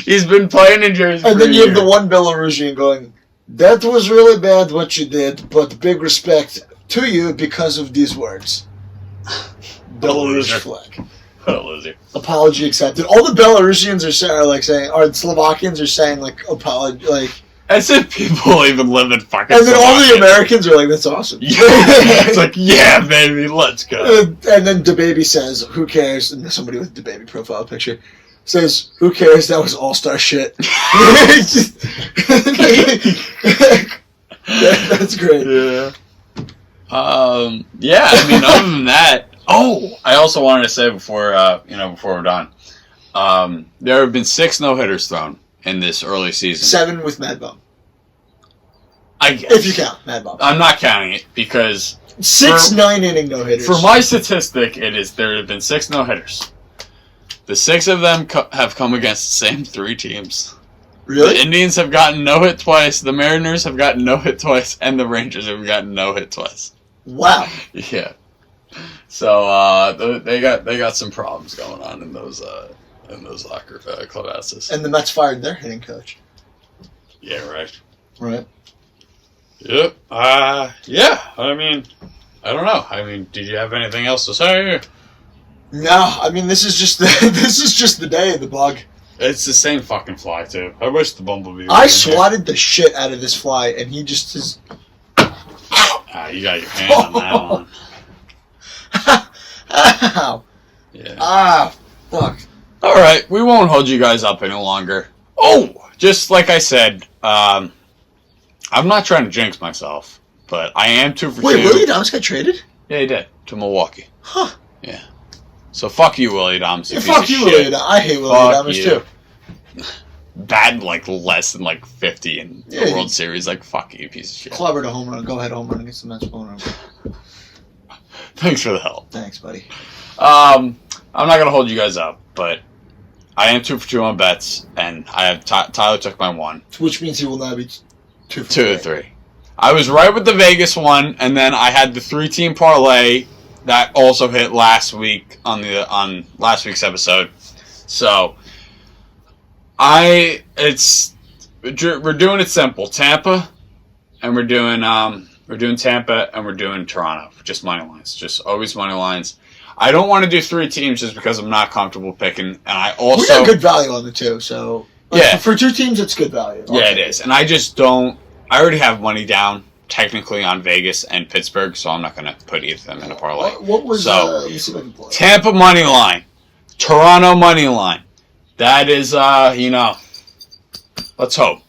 He's been playing in Jersey. And then you have the one Belarusian going, "That was really bad what you did, but big respect to you because of these words." Belarus flag. What a loser. Apology accepted. All the Belarusians are saying, or the Slovakians are saying, apology, As if people even live in fucking. And then all the Americans are like, "That's awesome." Yeah. It's like, yeah, baby, let's go. And then DaBaby says, "Who cares?" And somebody with DaBaby profile picture says, "Who cares? That was all-star shit." That's great. Yeah. Yeah. I mean, other than that, I also wanted to say before we're done, there have been 6 no-hitters thrown in this early season. 7 with Mad Bum. I guess. If you count Mad Bum. I'm not counting it because 6 9-inning no-hitters. For my statistic, there have been 6 no-hitters. The 6 of them have come against the same 3 teams. Really? The Indians have gotten no-hit twice, the Mariners have gotten no-hit twice, and the Rangers have gotten no-hit twice. Wow. Yeah. So they got some problems going on in those locker clubhouses. And the Mets fired their hitting coach. Yeah, right. Right. Yep. Yeah. I mean, I don't know. I mean, did you have anything else to say? No. I mean, this is just the day of the bug. It's the same fucking fly too. I wish the bumblebee. I swatted the shit out of this fly, and he just is. You got your hand on that one. Ow. Yeah. Fuck. All right, we won't hold you guys up any longer. Just like I said, I'm not trying to jinx myself, but I am 2 for 2. Wait, Willie Adames got traded? Yeah, he did to Milwaukee. Huh. Yeah. So fuck you, Willie Adames. Yeah, fuck you, Willie Adames. I hate Willie Adames too. Bad, less than 50 in the World Series. Fuck you, piece of shit. Clobbered a home run. Go ahead, home run against the Mets. Thanks for the help. Thanks, buddy. I'm not gonna hold you guys up, but I am 2 for 2 on bets, and I have Tyler took my 1. Which means he will now be 2 for 2 to 3. I was right with the Vegas one, and then I had the 3-team parlay that also hit last week on last week's episode. So we're doing it simple. Tampa, and we're doing Tampa, and we're doing Toronto. Just money lines. Just always money lines. I don't want to do 3 teams just because I'm not comfortable picking, and I also we got good value on the 2, so for 2 teams it's good value. Yeah, it is, and I just don't. I already have money down technically on Vegas and Pittsburgh, so I'm not going to put either of them in a parlay. What was let me see if I can pull it. Tampa money line, Toronto money line. That is, let's hope.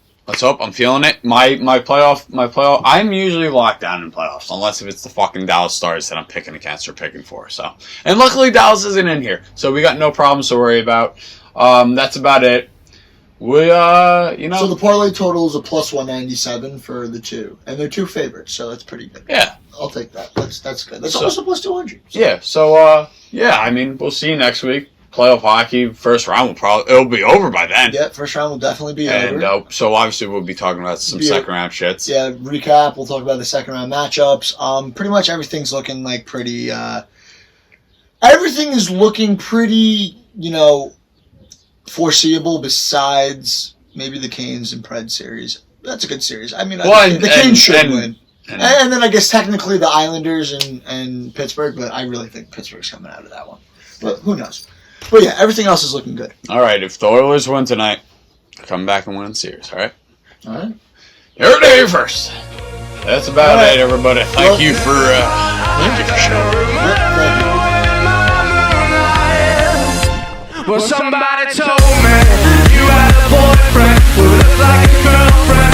I'm feeling it. My playoff. I'm usually locked down in playoffs, unless if it's the fucking Dallas Stars that I'm picking against or picking for. So, and luckily Dallas isn't in here, so we got no problems to worry about. That's about it. We, So the parlay total is a plus 197 for the 2, and they're 2 favorites, so that's pretty good. Yeah, I'll take that. That's good. That's almost a plus 200. So. Yeah. So, I mean, we'll see you next week. Playoff hockey, first round it'll be over by then. Yeah, first round will definitely be over. And so obviously we'll be talking about some second round shits. Yeah, recap. We'll talk about the second round matchups. Pretty much everything's looking pretty. Everything is looking pretty, foreseeable. Besides maybe the Canes and Pred series. That's a good series. I mean, the Canes should win. And then I guess technically the Islanders and Pittsburgh, but I really think Pittsburgh's coming out of that one. But who knows? But yeah, everything else is looking good. All right, if the Oilers win tonight, come back and win the series, all right? All right. Every day first. That's about it, everybody. Thank you for showing. Well, somebody told me you had a boyfriend who looked like a girlfriend.